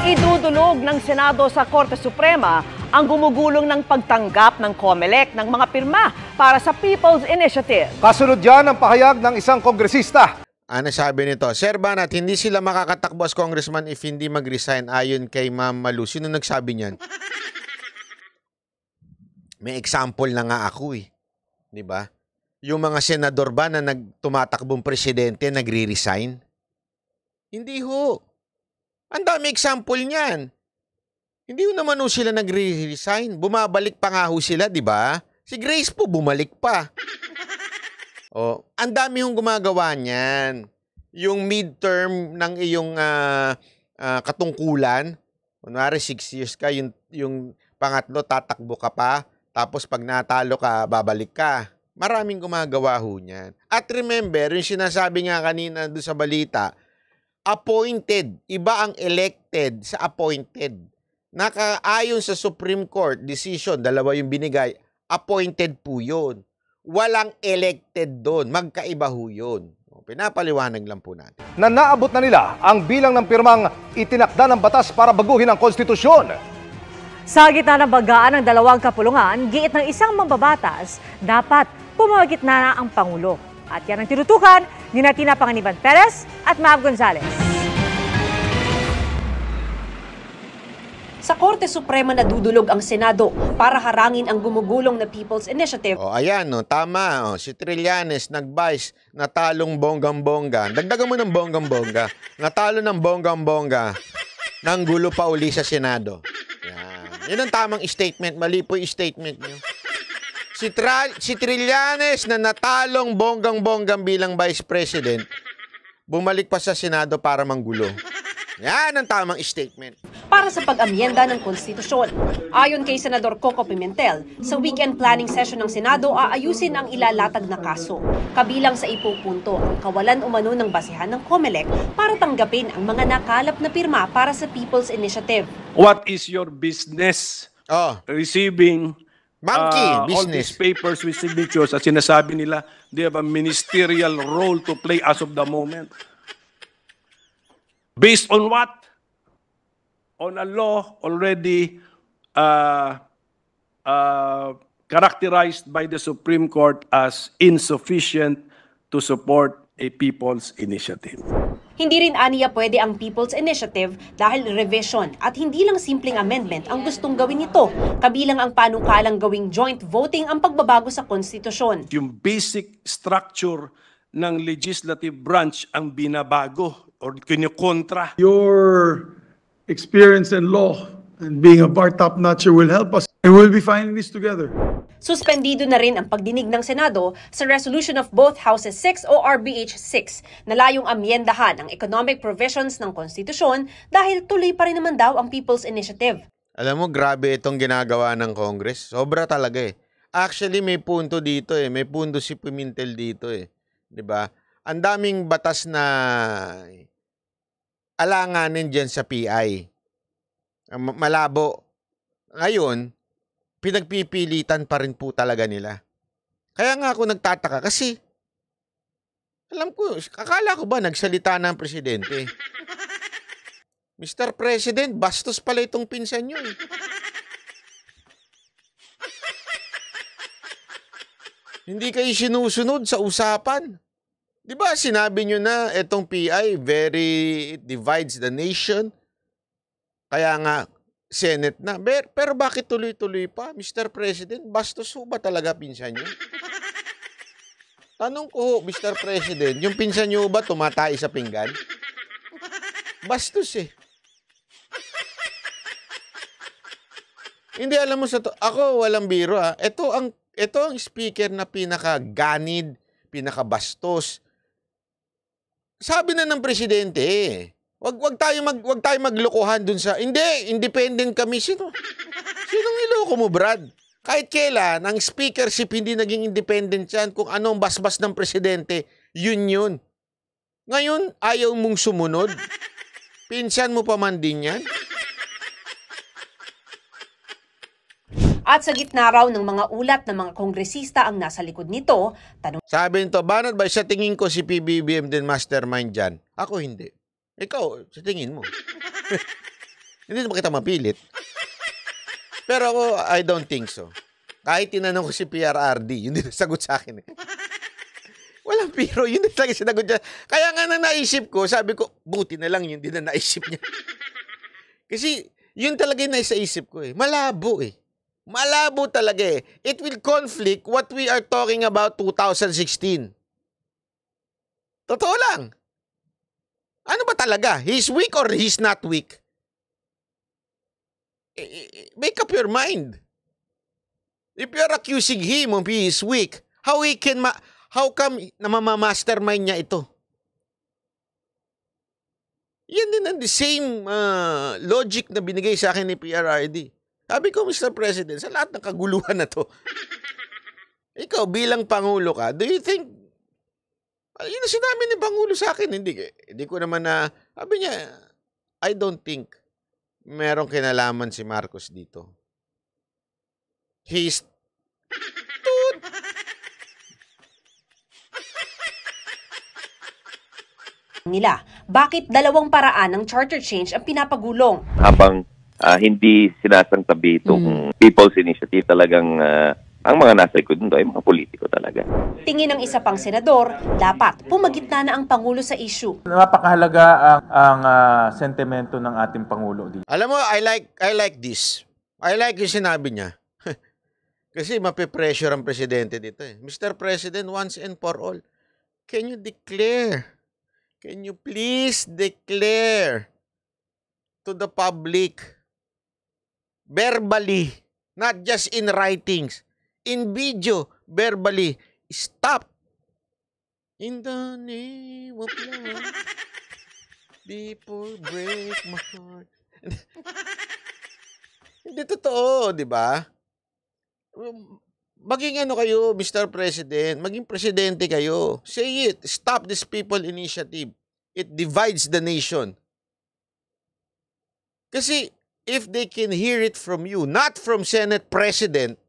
Idudulog ng Senado sa Korte Suprema ang gumugulong ng pagtanggap ng COMELEC ng mga pirma para sa People's Initiative. Kasunod yan ang pahayag ng isang kongresista. Ano sabi nito? Sir Banat, hindi sila makakatakbo as congressman if hindi mag-resign ayon kay Ma'am Malu. Sino nagsabi niyan? May example na nga ako Di ba? Yung mga senador ba na tumatakbong presidente nagre-resign? Hindi ho. Ang dami example niyan. Hindi ho naman sila nagre-resign. Bumabalik pa nga ho sila, di ba? Si Grace po bumalik pa. Ang dami hong gumagawa niyan. Yung midterm ng iyong katungkulan, kunwari 6 years ka, yung pangatlo tatakbo ka pa, tapos pag natalo ka, babalik ka. Maraming gumagawa ho niyan. At remember, yung sinasabi nga kanina doon sa balita, appointed. Iba ang elected sa appointed. Nakaayon sa Supreme Court decision, dalawa yung binigay, appointed po yun. Walang elected doon. Magkaiba ho yun. Pinapaliwanag lang po natin. Na naabot na nila ang bilang ng pirmang itinakda ng batas para baguhin ang konstitusyon. Sa gitna ng bagaan ng dalawang kapulungan, giit ng isang mambabatas, dapat pumamagitna na ang Pangulo. At yan ang tinutukan ni Tina Panganiban Perez at Mav Gonzalez. Sa Korte Suprema nadudulog ang Senado para harangin ang gumugulong na People's Initiative. Ayan, tama. Si Trillanes, nag-vice, natalong bonggang-bongga. Dagdagan mo ng bonggang-bongga. Natalo ng bonggang-bongga. Nang gulo pa uli sa Senado. Yan ang tamang statement. Mali po yung statement niyo. Si Trillanes na natalong bonggang-bonggang bilang Vice President, bumalik pa sa Senado para manggulo. Yan ang tamang statement. Para sa pag-amyenda ng konstitusyon. Ayon kay Senador Coco Pimentel, sa weekend planning session ng Senado, aayusin ang ilalatag na kaso. Kabilang sa ipupunto ang kawalan umano ng basehan ng COMELEC para tanggapin ang mga nakalap na pirma para sa People's Initiative. What is your business receiving monkey business all these papers with signatures at sinasabi nila they have a ministerial role to play as of the moment? Based on what? On a law already characterized by the Supreme Court as insufficient to support a people's initiative. Hindi rin aniya pwede ang People's Initiative dahil revision at hindi lang simpleng amendment ang gustong gawin nito. Kabilang ang panukalang gawing joint voting ang pagbabago sa konstitusyon. Yung basic structure ng legislative branch ang binabago or kinukontra. Your experience in law and being a bar top-notcher will help us. And we'll be finding this together. Suspendido na rin ang pagdinig ng Senado sa resolution of both Houses 6 o RBH 6 na layong amyendahan ang economic provisions ng konstitusyon dahil tuloy pa rin naman daw ang People's Initiative. Alam mo, grabe itong ginagawa ng Congress. Sobra talaga eh. Actually, may punto dito eh. May punto si Pimentel dito eh. 'Di ba? Ang daming batas na alanganin dyan sa PI. Malabo. Ngayon, pinagpipilitan pa rin po talaga nila. Kaya nga ako nagtataka kasi alam ko, akala ko ba nagsalita na ang presidente? Mr. President, bastos pala itong pinsan nyo eh. Hindi kayo sinusunod sa usapan. Di ba sinabi nyo na itong PI it divides the nation? Kaya nga, Senate na. Pero bakit tuloy-tuloy pa? Mr. President, bastos ho ba talaga pinsan nyo? Tanong ko ho, Mr. President, yung pinsan nyo ba tumatay sa pinggan? Bastos eh. Hindi, alam mo sa to. Ako, walang biro ha. Ito ang speaker na pinaka-ganid, pinaka-bastos. Sabi na ng presidente, wag tayo maglokohan dun sa, hindi, independent kami. Sinong iloko mo, Brad? Kahit kailan, ang speakership hindi naging independent yan. Kung anong basbas ng presidente, yun. Ngayon, ayaw mong sumunod. Pinsan mo pa man din yan. At sa gitna raw ng mga ulat ng mga kongresista ang nasa likod nito, sabi nito, Banat ba, sa tingin ko si PBBM din mastermind dyan. Ako hindi. Ikaw, sa tingin mo. Hindi naman kita mapilit. Pero ako, I don't think so. Kahit tinanong ko si PRRD, yun din sagot sa akin. Walang biro, yun din talaga sinagot niya. Kaya nga na naisip ko, sabi ko, buti na lang yun din na naisip niya. Kasi yun talaga yung nasa isip ko eh. Malabo eh. Malabo talaga eh. It will conflict what we are talking about 2016. Totoo lang. Ano ba talaga? He's weak or he's not weak? Make up your mind. If you're accusing him of he is weak, how come na mamamastermind niya ito? Yan din ang the same logic na binigay sa akin ni PRRD. Sabi ko, Mr. President, sa lahat ng kaguluhan na to, ikaw bilang Pangulo ka, do you think, yun na sinabi ni Pangulo sa akin, hindi ko naman na, sabi niya, I don't think merong kinalaman si Marcos dito. He's nila. Bakit dalawang paraan ng charter change ang pinapagulong? Habang hindi sinasangtabi itong People's Initiative. Talagang ang mga nasa likod nito ay mga politiko talaga. Tingin ng isa pang senador, dapat pumagitna na ang Pangulo sa issue. Napakahalaga ang sentimento ng ating Pangulo dito. Alam mo, I like this. I like yung sinabi niya. Kasi mapipressure ang presidente dito eh. Mr. President, once and for all, can you declare? Can you please declare to the public, verbally, not just in writings, in video, verbally, stop. In the name of love, people break my heart. Hindi totoo, di ba? Maging ano kayo, Mr. President, maging presidente kayo. Say it. Stop this people initiative. It divides the nation. Kasi if they can hear it from you, not from Senate President,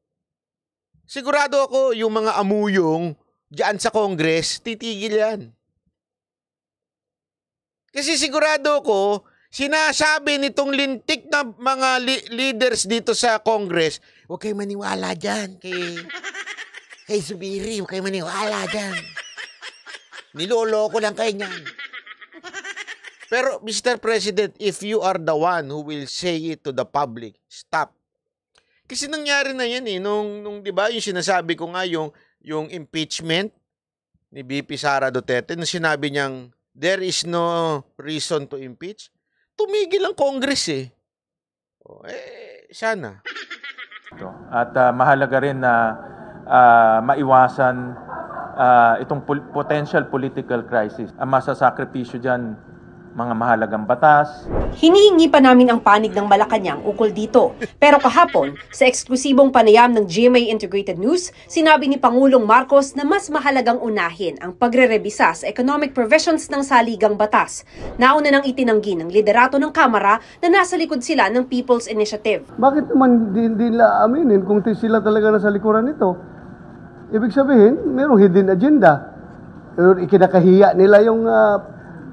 sigurado ako yung mga amuyong diyan sa Congress, titigil yan. Kasi sigurado ko, sinasabi nitong lintik na mga leaders dito sa Congress, huwag kayo maniwala dyan kay Zubiri, huwag kayo maniwala dyan. Niloloko lang kayo niyan. Pero Mr. President, if you are the one who will say it to the public, stop. Kasi nangyari na yan eh, nung 'di ba, yung sinasabi ko nga yung impeachment ni VP Sara Duterte, nung sinabi niyang there is no reason to impeach. Tumigil ang Congress eh. Sana. At mahalaga rin na maiwasan itong potential political crisis. Ang masasakripisyo dyan, mga mahalagang batas. Hinihingi pa namin ang panig ng Malacanang ukol dito. Pero kahapon, sa eksklusibong panayam ng GMA Integrated News, sinabi ni Pangulong Marcos na mas mahalagang unahin ang pagre-rebisa sa economic provisions ng saligang batas. Nauna nang itinanggi ng liderato ng Kamara na nasa likod sila ng People's Initiative. Bakit naman hindi nila aminin kung sila talaga nasa likuran nito? Ibig sabihin, mayroong hidden agenda. Ikinakahiya nila yung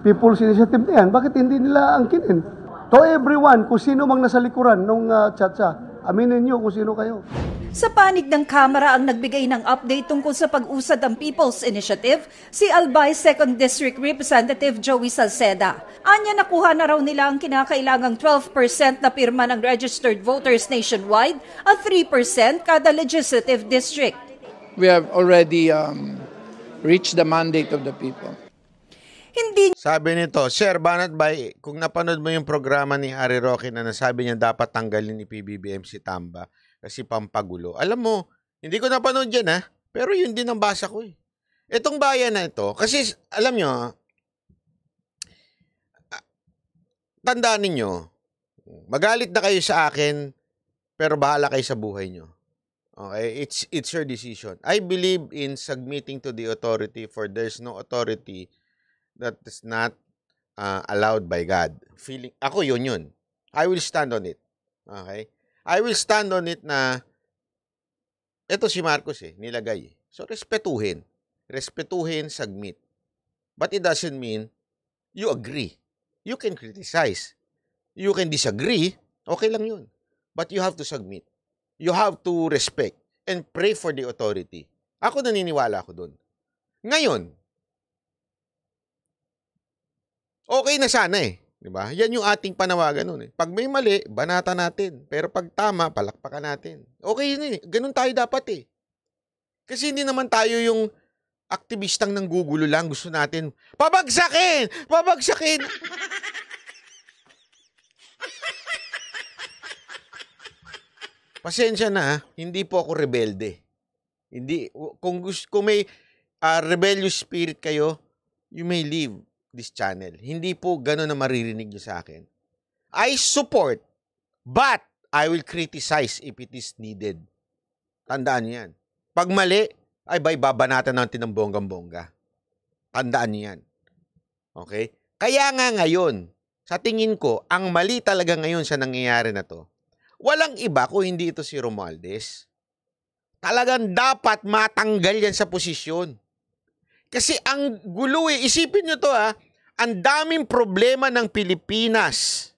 People's Initiative na yan, bakit hindi nila angkinin? To everyone, kung sino mang nasa likuran nung chatsa, aminin nyo kung sino kayo. Sa panig ng Kamara ang nagbigay ng update tungkol sa pag-usad ng People's Initiative, si Albay 2nd District Representative Joey Salceda. Anya nakuha na raw nila ang kinakailangang 12% na pirma ng registered voters nationwide at 3% kada legislative district. We have already reached the mandate of the people. Hindi. Sabi nito, Sir Banat Bay, kung napanood mo yung programa ni Harry Roque na nasabi niya dapat tanggalin ni PBBM si Tamba kasi pampagulo. Alam mo, hindi ko napanood yan ha, pero yun din ang basa ko eh. Itong bayan na ito, kasi alam nyo, tandaan ninyo, magalit na kayo sa akin, pero bahala kayo sa buhay nyo. Okay? It's your decision. I believe in submitting to the authority, for there's no authority that is not allowed by God. Ako yun. I will stand on it. Okay? I will stand on it na ito si Marcos nilagay. So, respetuhin. Respetuhin, submit. But it doesn't mean you agree. You can criticize. You can disagree. Okay lang yun. But you have to submit. You have to respect and pray for the authority. Ako naniniwala ako dun. Ngayon, okay na sana di ba? Yan yung ating panawagan nun Pag may mali, banata natin. Pero pag tama, palakpakan natin. Okay yun Ganun tayo dapat Kasi hindi naman tayo yung aktivistang nang gugulo lang. Gusto natin, pabagsakin! Pabagsakin! Pasensya na, hindi po ako rebelde. Hindi, kung may rebellious spirit kayo, you may leave this channel. Hindi po gano'n na maririnig nyo sa akin. I support, but I will criticize if it is needed. Tandaan nyo yan. Pag mali, ay babanatan natin ng bonggang-bongga. Tandaan nyo yan. Okay? Kaya nga ngayon, sa tingin ko, ang mali talaga ngayon sa nangyayari na to, walang iba kung hindi ito si Romualdez. Talagang dapat matanggal yan sa posisyon. Kasi ang gulo isipin nyo to ang daming problema ng Pilipinas.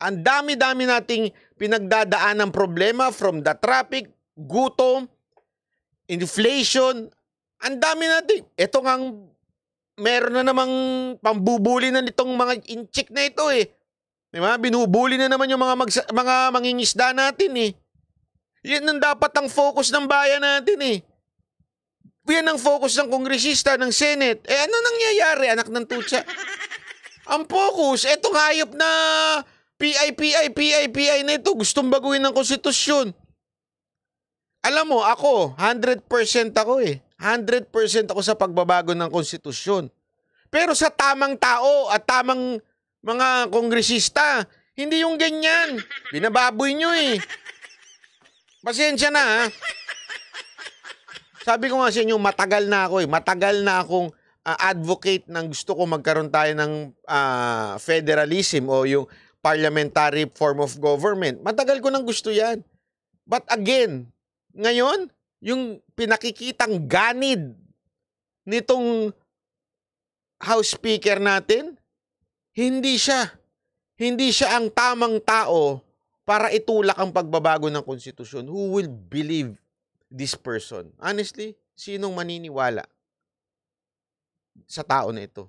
Ang dami-dami nating pinagdadaan ng problema from the traffic, gutom, inflation. Ang dami natin. Ito ngang meron na namang pambubuli na nitong mga inchik na ito eh. Diba? Binubuli na naman yung mga mangingisda natin eh. Yan ang dapat ang focus ng bayan natin eh. Yan ang focus ng kongresista, ng Senate. Ano nangyayari, anak ng tutsa? Ang focus, etong hayop na PI na ito, gustong baguhin ng konstitusyon. Alam mo, ako, 100% ako eh. 100% ako sa pagbabago ng konstitusyon. Pero sa tamang tao at tamang mga kongresista, hindi yung ganyan. Binababoy nyo eh. Pasensya na ha. Sabi ko nga sa inyo, matagal na ako eh. Matagal na akong advocate ng gusto ko magkaroon tayo ng federalism o yung parliamentary form of government. Matagal ko nang gusto yan. But again, ngayon, yung pinakikitang ganid nitong House Speaker natin, hindi siya ang tamang tao para itulak ang pagbabago ng konstitusyon. Who will believe this person? Honestly, sinong maniniwala sa tao na ito?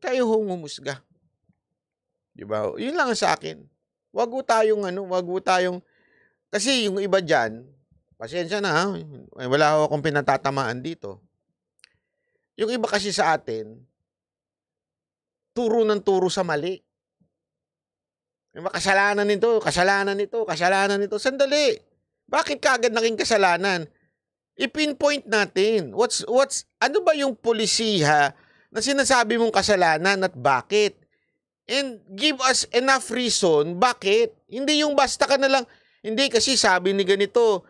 Kayo humusga. Diba? Yun lang sa akin. Wag ho tayong, kasi yung iba dyan, pasensya na ha, wala akong pinatatamaan dito. Yung iba kasi sa atin, turo ng turo sa mali. Kasalanan nito. Sandali. Bakit kaagad naging kasalanan? I-pinpoint natin. Ano ba yung polisiha na sinasabi mong kasalanan at bakit? And give us enough reason bakit. Hindi yung basta ka na lang, hindi kasi sabi ni ganito,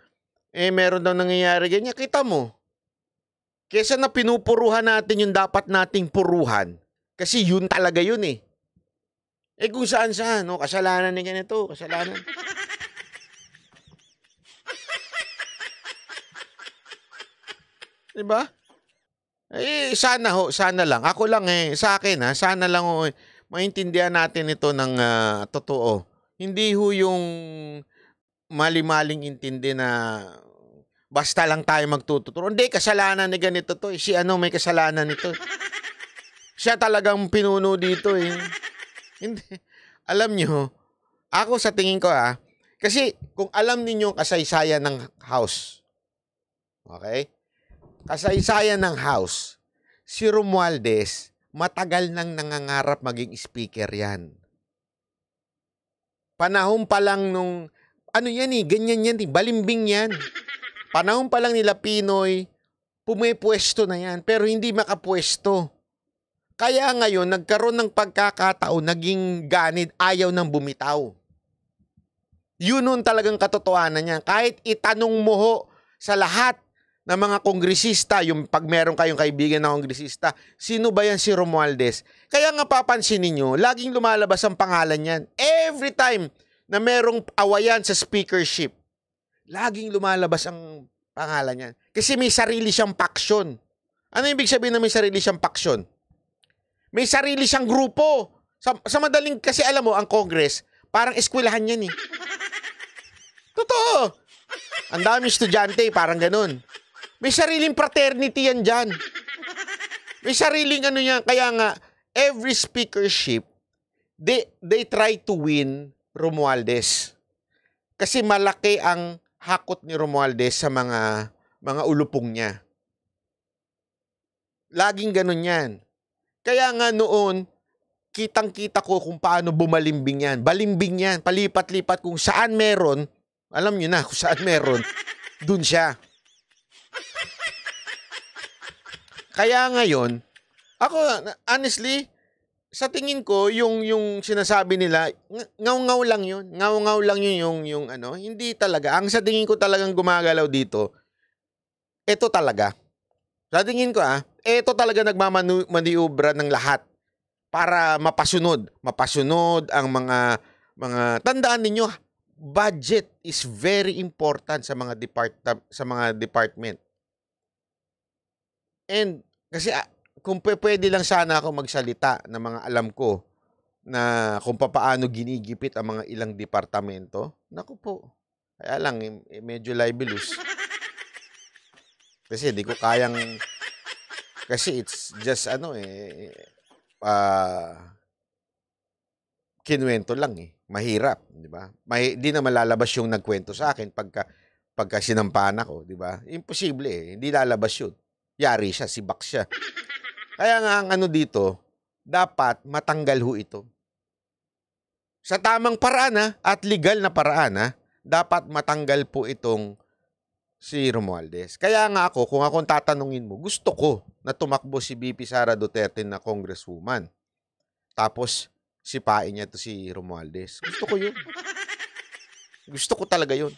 meron daw nangyayari ganyan. Kita mo, kesa na pinupuruhan natin yung dapat nating puruhan, kasi yun talaga yun eh. Kung saan, no? Kasalanan ni ganito, kasalanan. Diba? Sana lang. Ako lang sa akin sana lang maintindihan natin ito ng totoo. Hindi yung mali-maling intindi na basta lang tayo magtuturo. Hindi, kasalanan ni ganito to. Si may kasalanan nito. Siya talagang pinuno dito eh. Hindi. Alam nyo, ako sa tingin ko kasi kung alam ninyo kasaysayan ng House, okay? Kasaysayan ng House, si Romualdez, matagal nang nangangarap maging speaker yan. Panahon pa lang nung, ganyan yan balimbing yan. Panahon pa lang nila Pinoy, pumipwesto na yan, pero hindi makapwesto. Kaya ngayon, nagkaroon ng pagkakataon, naging ganid, ayaw nang bumitaw. Yun nun talagang katotohanan niya. Kahit itanong mo sa lahat ng mga kongresista, yung pag meron kayong kaibigan na kongresista, sino ba yan si Romualdez? Kaya nga papansin ninyo, laging lumalabas ang pangalan niyan. Every time na merong awayan sa speakership, laging lumalabas ang pangalan niyan. Kasi may sarili siyang paksyon. Ano ibig sabihin na may sarili siyang paksyon? May sarili siyang grupo. Sa madaling, kasi alam mo, ang Congress, parang eskwelahan yan eh. Totoo. Ang daming estudyante, parang ganun. May sariling fraternity yan dyan. May sariling yan. Kaya nga, every speakership, they try to win Romualdez. Kasi malaki ang hakot ni Romualdez sa mga ulupong niya. Laging ganun yan. Kaya nga noon, kitang-kita ko kung paano bumalimbing yan. Balimbing yan, palipat-lipat kung saan meron, alam nyo na kung saan meron, dun siya. Kaya ngayon, ako, honestly, sa tingin ko, yung sinasabi nila, ngaw-ngaw lang yun. Ngaw-ngaw lang yun yung hindi talaga. Ang sa tingin ko talagang gumagalaw dito, ito talaga. Sa tingin ko ito talaga nagmamaniubra ng lahat para mapasunod ang mga tandaan ninyo, budget is very important sa mga department. And kasi kung pwede lang sana ako magsalita ng mga alam ko, na kung paano ginigipit ang mga ilang departamento. Naku po. Kaya lang, medyo libelous. Kasi di ko kayang... Kasi it's just kinwento lang eh. Mahirap, di ba? Di na malalabas yung nagkwento sa akin pagka sinampahan ako, di ba? Imposible eh. Hindi lalabas yun. Yari siya, sibak siya. Kaya nga ang dito, dapat matanggal ho ito. Sa tamang paraan at legal na paraan dapat matanggal po itong si Romualdez. Kaya nga ako, kung akong tatanungin mo, gusto ko na tumakbo si VP Sara Duterte na congresswoman. Tapos, sipain niya to si Romualdez. Gusto ko yun. Gusto ko talaga yun.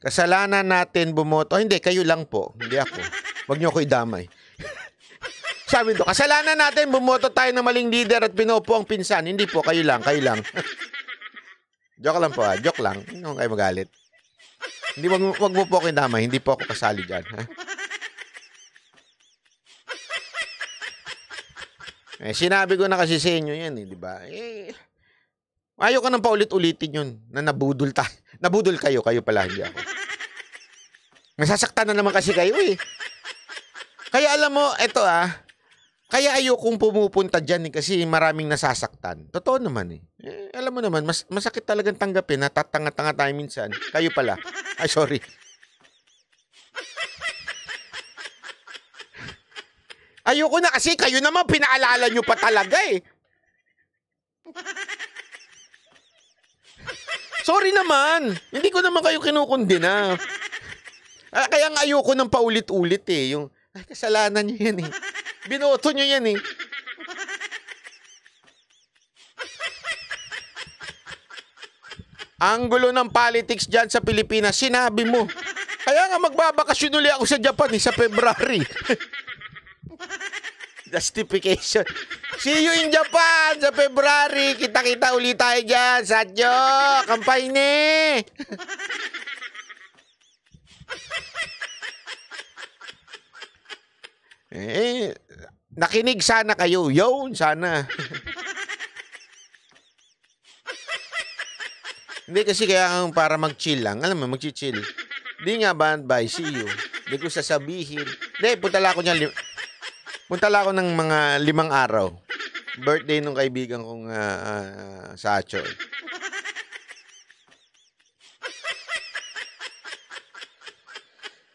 Kasalanan natin bumoto. Hindi, kayo lang po. Hindi ako. Huwag niyo ako idamay. Sabi to, kasalanan natin bumoto tayo ng maling leader at pinopo ang pinsan. Hindi po, kayo lang, kayo lang. Joke lang po joke lang. Hindi mo kayo magalit. Hindi, wag mo po ako idamay. Hindi po ako kasali dyan. Sinabi ko na kasi sa inyo yan, di ba? Ayaw ka nang paulit-ulitin yun na nabudol tayo. Nabudol kayo pala, hindi ako. Nasasaktan na naman kasi kayo eh. Kaya alam mo, eto kaya ayokong pumupunta dyan kasi maraming nasasaktan. Totoo naman eh. Alam mo naman, masakit talagang tanggapin na tatanga-tanga tayo minsan. Kayo pala. Ay, sorry. Ayoko na kasi kayo naman pinaalala nyo pa talaga eh. Sorry naman. Hindi ko naman kayo kinukundina. Kaya nga ayoko nang paulit-ulit eh. Yung, kasalanan nyo yan eh. Binoto nyo yan eh. Ang gulo ng politics dyan sa Pilipinas, sinabi mo. Kaya nga magbabakasyon ulit ako sa Japan sa February. Justification. See you in Japan sa February. Kita-kita ulit tayo dyan. Sadyo, kampay ni. Nakinig sana kayo. Yun, sana. Hindi kasi kaya para mag-chill lang. Alam mo, mag-chill. Hindi nga bye, see you. Hindi ko sasabihin. Hindi, punta lang ako ng mga 5 araw. Birthday nung kaibigan kong Sacho.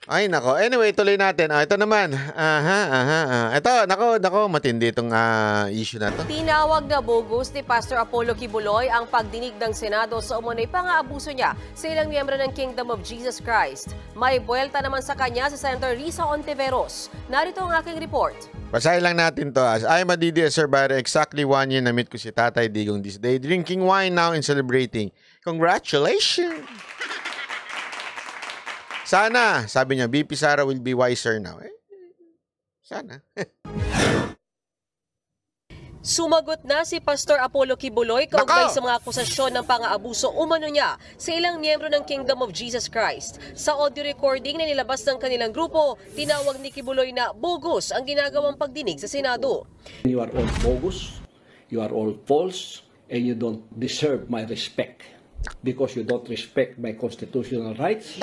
Ay, nako. Anyway, tuloy natin. Ito naman. Ito, nako, matindi itong issue na to. Tinawag na bogus ni Pastor Apollo Kibuloy ang pagdinig ng Senado sa umunoy pang-aabuso niya sa ilang miyembro ng Kingdom of Jesus Christ. May buwelta naman sa kanya si Senator Risa Ontiveros. Narito ang aking report. Basahin lang natin to. As I am a DD survivor, exactly 1 year na meet ko si Tatay Digong this day. Drinking wine now and celebrating. Congratulations! Sana, sabi niya, VP Sara will be wiser now. Sana. Sumagot na si Pastor Apollo Kibuloy kaugnay sa mga akusasyon ng pang-aabuso umano niya sa ilang miyembro ng Kingdom of Jesus Christ. Sa audio recording na nilabas ng kanilang grupo, tinawag ni Kibuloy na bogus ang ginagawang pagdinig sa Senado. You are all bogus, you are all false, and you don't deserve my respect because you don't respect my constitutional rights.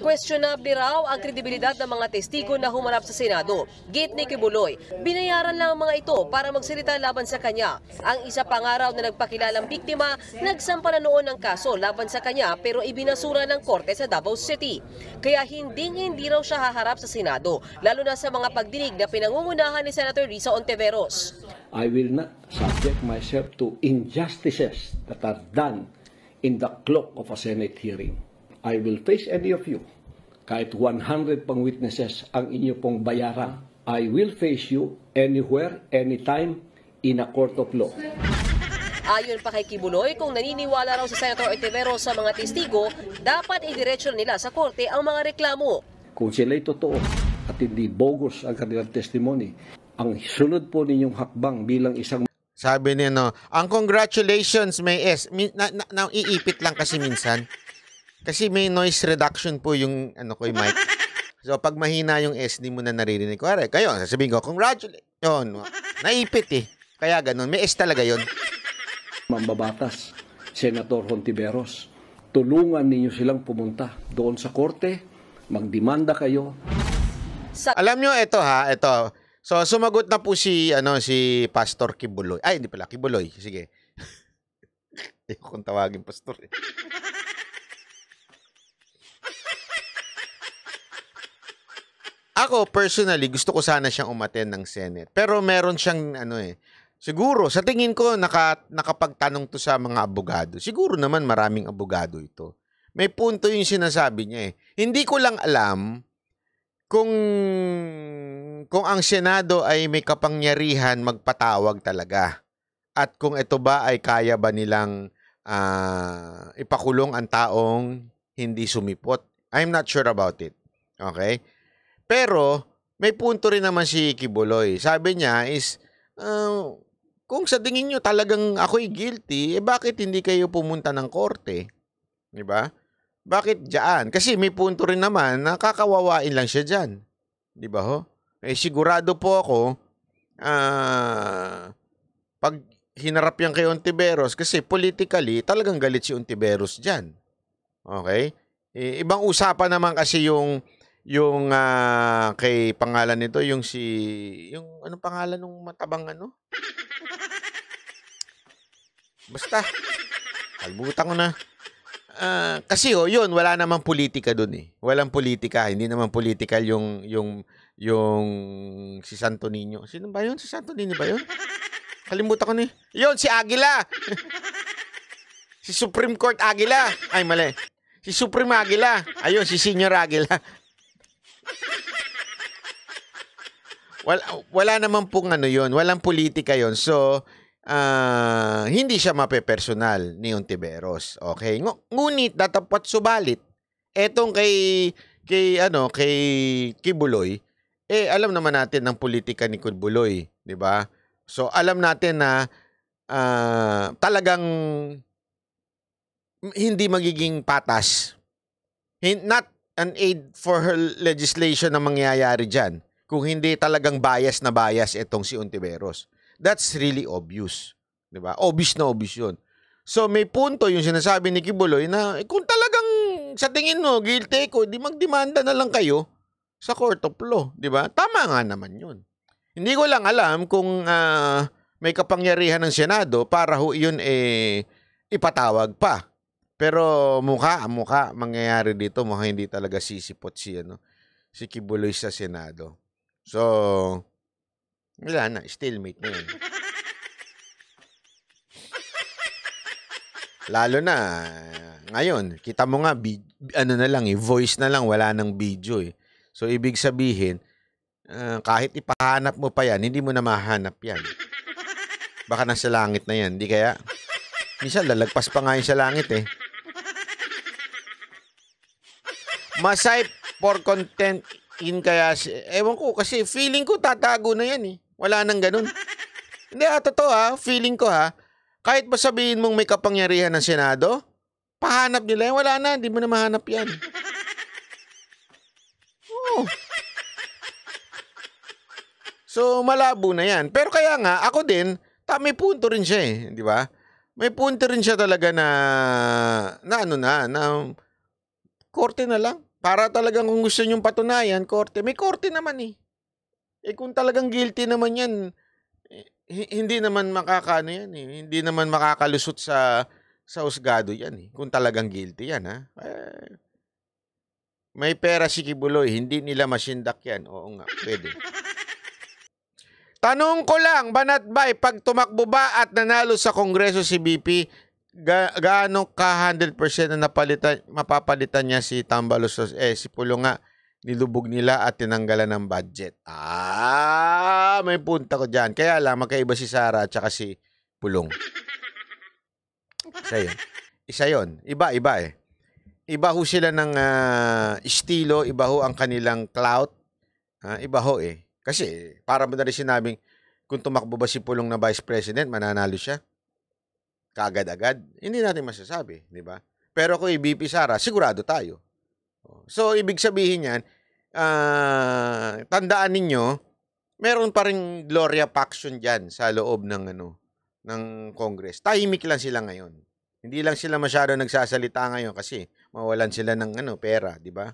Questionable raw ang kredibilidad ng mga testigo na humarap sa Senado. Gate ni Kibuloy, binayaran lang ang mga ito para magsalita laban sa kanya. Ang isa pang araw na nagpakilalang biktima, nagsampa na noon ng kaso laban sa kanya pero ibinasura ng korte sa Davao City. Kaya hindi raw siya haharap sa Senado, lalo na sa mga pagdinig na pinangungunahan ni Senator Risa Ontiveros. I will not subject myself to injustices that are done in the cloak of a Senate hearing. I will face any of you. Kahit 100 pang witnesses ang inyo pong bayaran, I will face you anywhere, anytime, in a court of law. Ayon pa kay Kibuloy, kung naniniwala raw si Senator Ontiveros sa mga testigo, dapat idiretso nila sa korte ang mga reklamo. Kung sila'y totoo at hindi bogus ang kanilang testimony, ang sunod po ninyong hakbang bilang isang... Sabi niya, ang congratulations may S. Iipit lang kasi minsan. Kasi may noise reduction po yung mic. So, pag mahina yung S, di mo na naririnig. Kuwari, kayo, sasabihin ko, congratulate. Yun, naipit eh. Kaya ganun, may S talaga yun. Mambabatas, Senator Hontiveros, tulungan ninyo silang pumunta doon sa korte, magdemanda kayo. Alam nyo, ito. So, sumagot na po si Pastor Kibuloy. Ay, hindi pala, Kibuloy. Sige. Hindi ko kung tawagin pastor eh. Ako, personally, gusto ko sana siyang umattend ng Senate. Pero meron siyang, siguro, sa tingin ko, nakapagtanong to sa mga abogado. Siguro naman maraming abogado ito. May punto yung sinasabi niya eh. Hindi ko lang alam kung ang Senado ay may kapangyarihan magpatawag talaga. At kung ito ba ay kaya ba nilang ipakulong ang taong hindi sumipot. I'm not sure about it. Okay? Pero, may punto rin naman si Kibuloy. Sabi niya is, kung sa tingin nyo talagang ako'y guilty, bakit hindi kayo pumunta ng korte? Diba? Bakit dyan? Kasi may punto rin naman na kakawawain lang siya dyan. Diba ho? Sigurado po ako, pag hinarap yan kay Hontiveros, kasi politically, talagang galit si Hontiveros dyan. Okay? Ibang usapan naman kasi yung kay pangalan nito, yung anong pangalan ng matabang Basta, kalimutan ko na. Kasi yun, wala namang politika dun eh. Walang politika, hindi naman political yung si Santo Niño. Sino ba yun? Si Santo Niño ba yun? Kalimutan ko na eh. Yun, si Aguila. Si Supreme Court Aguila. Ay, mali. Si Supreme Aguila. Ayun, si Senior Aguila. Wala naman pong yun. Walang politika yun. So, hindi siya mape-personal ni Hontiveros. Okay? Ngunit, datapat subalit, etong kay Kibuloy, alam naman natin ng politika ni Kibuloy. Diba? So, alam natin na talagang hindi magiging patas. Not an aid for her legislation na mangyayari dyan kung hindi talagang bias na bias itong si Hontiveros. That's really obvious. Diba? Obvious na obvious yun. So may punto yung sinasabi ni Kibuloy na kung talagang sa tingin mo guilty ko, di magdemanda na lang kayo sa Court of Law. Diba? Tama nga naman yun. Hindi ko lang alam kung may kapangyarihan ng Senado para yun ipatawag pa. Pero mukha mangyayari dito, mukha hindi talaga sisipot si Kibuloy sa Senado. So, wala na, stalemate na yun. Lalo na ngayon, kita mo nga voice na lang, wala nang video eh. So ibig sabihin, kahit ipahanap mo pa yan, hindi mo na mahanap yan. Baka nasa langit na yan, di kaya? Minsan lalagpas pa nga yun sa langit eh. Masay for content in kaya, ewan ko, kasi feeling ko tatago na yan eh. Wala nang ganun. Hindi totoo feeling ko kahit ba sabihin mong may kapangyarihan ng Senado, pahanap nila yan, wala na, hindi mo na mahanap yan. Oh. So, malabo na yan. Pero kaya nga, ako din, may punto rin siya eh, di ba? May punto rin siya talaga na korte na lang. Para talagang kung gusto nyong patunayan, korte. May korte naman eh. Kung talagang guilty naman yan, hindi naman yan eh. Hindi naman makakalusot sa husgado yan eh. Kung talagang guilty yan may pera si Kibuloy, hindi nila masindak yan. Oo nga, pwede. Tanong ko lang, Banat Bay, pag tumakbo ba at nanalo sa Kongreso si BP, gaano ka 100% na mapapalitan niya si Tambalos? Si Pulong nga, nilubog nila at tinanggalan ng budget. May punta ko dyan. Kaya lang, magkaiba si Sara at saka si Pulong. Isa yun. Iba eh. Iba ho sila ng estilo, iba ho ang kanilang clout. Iba ho eh. Kasi, para mo na rin sinabing, kung tumakbo ba si Pulong na Vice President, mananalo siya? Kaagad-agad? Hindi natin masasabi, di ba? Pero kung BP Sara, sigurado tayo. So, ibig sabihin yan, tandaan ninyo, meron pa ring Gloria faction dyan sa loob ng ng Congress. Tahimik lang sila ngayon. Hindi lang sila masyado nagsasalita ngayon kasi mawalan sila ng pera, di ba?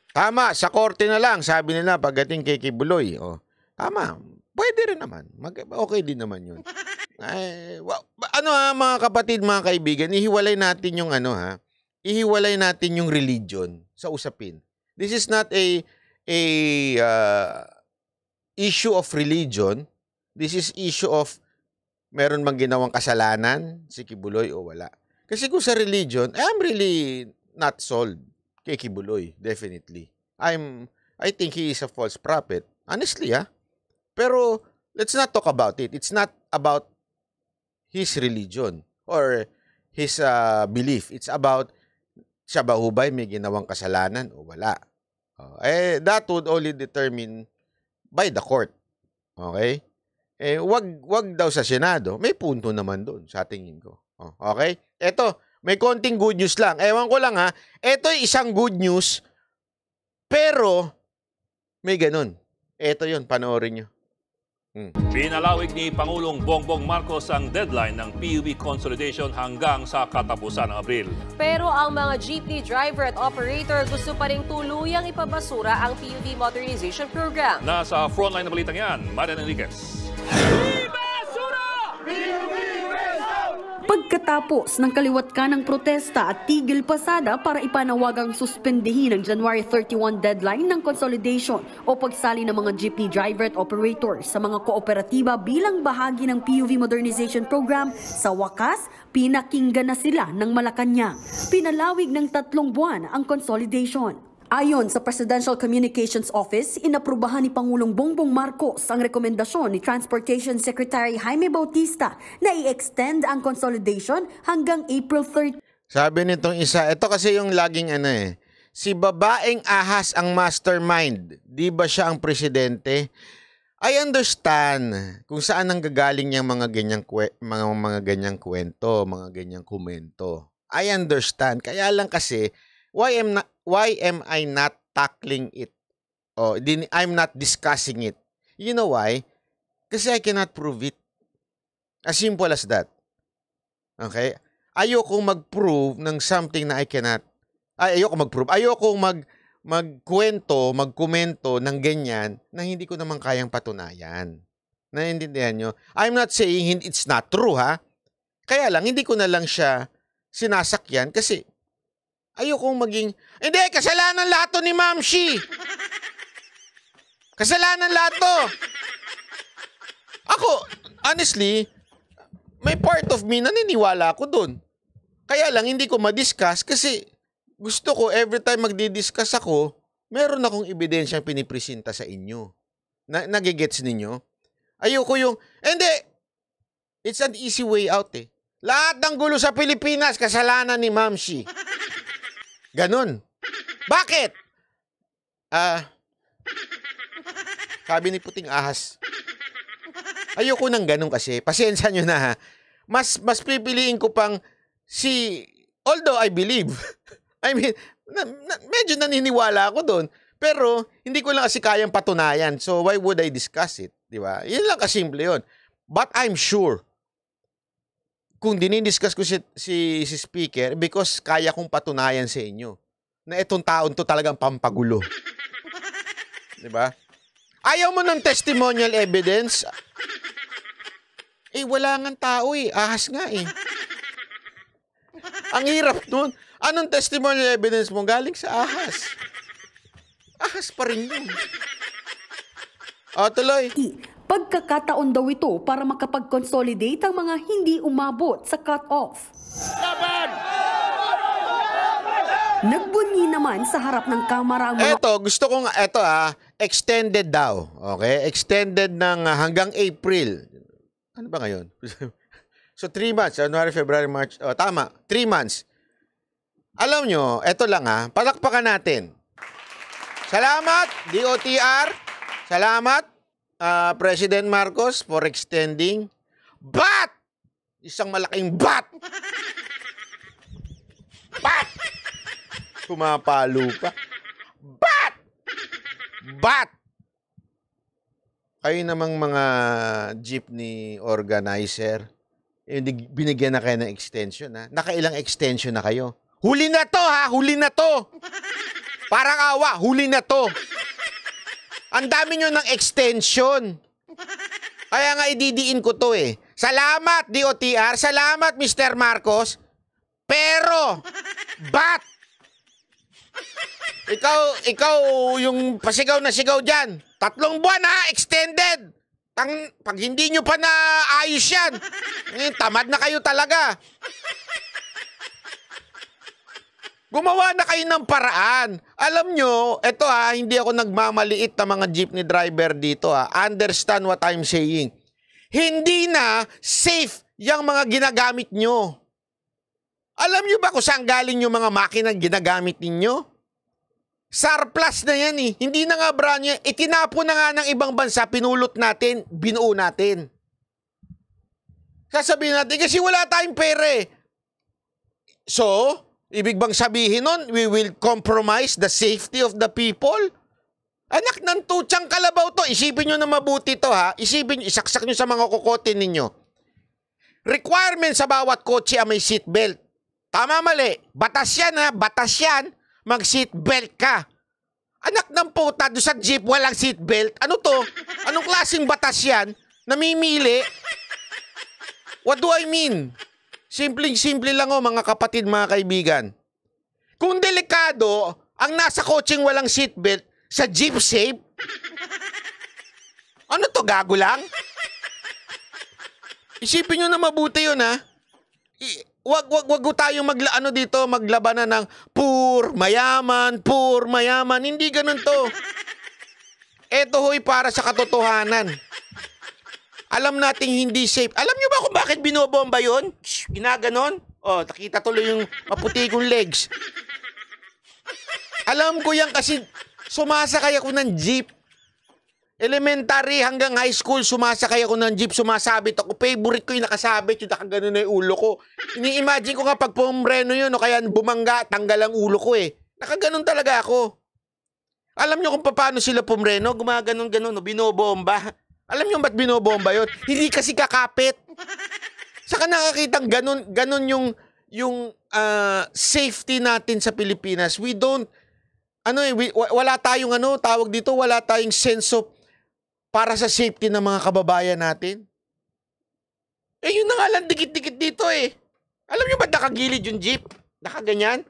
Tama, sa korte na lang, sabi nila pagdating kay Kibuloy. Tama, pwede rin naman. Okay din naman yun. Mga kapatid, mga kaibigan, ihiwalay natin yung ihiwalay natin yung religion sa usapin. This is not a issue of religion. This is issue of meron bang ginawang kasalanan si Kibuloy o wala. Kasi kung sa religion, I'm really not sold kay Kibuloy, definitely. I think he is a false prophet. Honestly, Pero let's not talk about it. It's not about his religion or his belief. It's about siya ba hubay may ginawang kasalanan o wala. That would only determine by the court. Okay? Wag daw sa Senado. May punto naman doon sa tingin ko. Okay? Eto, may konting good news lang. Ewan ko lang Ito isang good news, pero may ganun. Ito yun, panoorin nyo. Pinalawig ni Pangulong Bongbong Marcos ang deadline ng PUV consolidation hanggang sa katapusan ng Abril. Pero ang mga jeepney driver at operator gusto pa ring tuluyang ipabasura ang PUV modernization program. Nasa frontline na balitang yan, Marian Enriquez. Pagkatapos ng kaliwat ka ng protesta at tigil pasada para ipanawagang suspendihin ang January 31 deadline ng consolidation o pagsali ng mga jeepney driver at operators sa mga kooperatiba bilang bahagi ng PUV modernization program, sa wakas, pinakinggan na sila ng Malacanang. Pinalawig ng 3 buwan ang consolidation. Ayon sa Presidential Communications Office, inaprubahan ni Pangulong Bongbong Marcos ang rekomendasyon ni Transportation Secretary Jaime Bautista na i-extend ang consolidation hanggang April 30. Sabi nitong isa, ito kasi yung laging si babaeng ahas ang mastermind. Di ba siya ang presidente? I understand kung saan nanggagaling yung mga ganyang kwento, mga ganyang komento. I understand. Kaya lang kasi, why am I not tackling it? I'm not discussing it. You know why? Kasi I cannot prove it. As simple as that. Okay? Ayoko mag-prove ng something na I cannot. Ayoko mag-prove. Ayoko magkwento, magkomento ng ganyan na hindi ko naman kayang patunayan. Naiintindihan nyo? I'm not saying it's not true, Kaya lang, hindi ko na lang siya sinasakyan kasi ayokong maging, hindi, kasalanan lahat to ni Ma'am Shi. Kasalanan lahat to. Ako, honestly, may part of me naniniwala ako dun. Kaya lang, hindi ko ma-discuss kasi gusto ko, every time magdi-discuss ako, meron akong ebidensyang pinipresenta sa inyo. Nagigets ninyo? Ayoko yung, hindi, it's an easy way out Lahat ng gulo sa Pilipinas, kasalanan ni Ma'am Shi. Ganon. Bakit? Sabi ni Puting Ahas. Ayoko nang ganon kasi. Pasensya nyo na Mas pipiliin ko pang although I believe. I mean, medyo naniniwala ako doon. Pero, hindi ko lang kasi kayang patunayan. So, why would I discuss it? Diba? Yun lang kasimple yun. But I'm sure, kung dinidiscuss ko si speaker, because kaya kong patunayan sa inyo na itong taon to talagang pampagulo. Diba? Ayaw mo ng testimonial evidence? Wala nga tao ahas nga Ang hirap nun. Anong testimonial evidence mo? Galing sa ahas. Ahas pa rin yun. Tuloy. Pagkakataon daw ito para makapag-consolidate ang mga hindi umabot sa cut-off. Nagbunyi naman sa harap ng kamera ang mga... Gusto kong, extended daw. Okay? Extended ng hanggang April. Ano ba ngayon? So, 3 months. January, February, March. Tama. 3 months. Alam nyo, ito lang palakpakan natin. Salamat, DOTR. Salamat. President Marcos for extending isang malaking Bat! Pumapalo pa. Bat! Bat! Kayo namang mga jeepney organizer, binigyan na kayo ng extension, ha? Nakailang extension na kayo? Huli na to, ha? Huli na to! Parang awa, huli na to. Ang dami nyo ng extension. Kaya nga ididiin ko to eh. Salamat, DOTR. Salamat, Mr. Marcos. Pero, bat? Ikaw yung pasigaw na sigaw dyan. 3 buwan ha, extended. Pag hindi nyo pa na ayos yan, tamad na kayo talaga. Gumawa na kayo ng paraan. Alam nyo, eto ha, hindi ako nagmamaliit na mga jeepney driver dito ha. Understand what I'm saying. Hindi na safe yung mga ginagamit nyo. Alam nyo ba kung saan galing yung mga makinang ginagamit ninyo? Surplus na yan eh. Hindi na nga brand yan. Itinapo na nga ng ibang bansa, pinulot natin, binuo natin. Sasabihin natin, kasi wala tayong pera eh. So, ibig bang sabihin nun, we will compromise the safety of the people? Anak ng tutsang kalabaw to. Isipin nyo na mabuti to ha. Isipin nyo, isaksak nyo sa mga kukote ninyo. Requirement sa bawat kotse ay may seatbelt. Tama mali. Batas yan ha. Batas yan. Mag-seatbelt ka. Anak ng puta, doon sa jeep walang seatbelt. Ano to? Anong klaseng batas yan? Namimili? What do I mean? Simpleng-simple lang mga kapatid, mga kaibigan. Kung delikado, ang nasa kotseng walang seatbelt, sa jeep safe? Ano to, gago lang? Isipin nyo na mabuti yun, ha? Wag tayong maglabanan ng poor, mayaman. Hindi ganun to. Eto hoy, para sa katotohanan. Alam nating hindi safe. Alam nyo ba kung bakit binobomba yun? Ginaganon? Oh, nakita tuloy yung maputi kong legs. Alam ko yan kasi sumasakay ako ng jeep. Elementary hanggang high school, sumasakay ako ng jeep, sumasabit ako. Favorite ko yung nakasabit, yung nakaganon na yung ulo ko. Ini-imagine ko nga pag pumreno yun, o kaya bumangga, tanggal ang ulo ko eh. Nakaganon talaga ako. Alam nyo kung paano sila pumreno? Gumaganon-ganon, binobomba. Alam nyo ba't binobomba yun? Hindi kasi kakapit. Saka nakakitang ganon yung safety natin sa Pilipinas. We don't, wala tayong tawag dito, wala tayong sense of para sa safety ng mga kababayan natin. Eh, yun na nga lang, dikit-dikit dito eh. Alam nyo ba nakagilid yung jeep? Nakaganyan?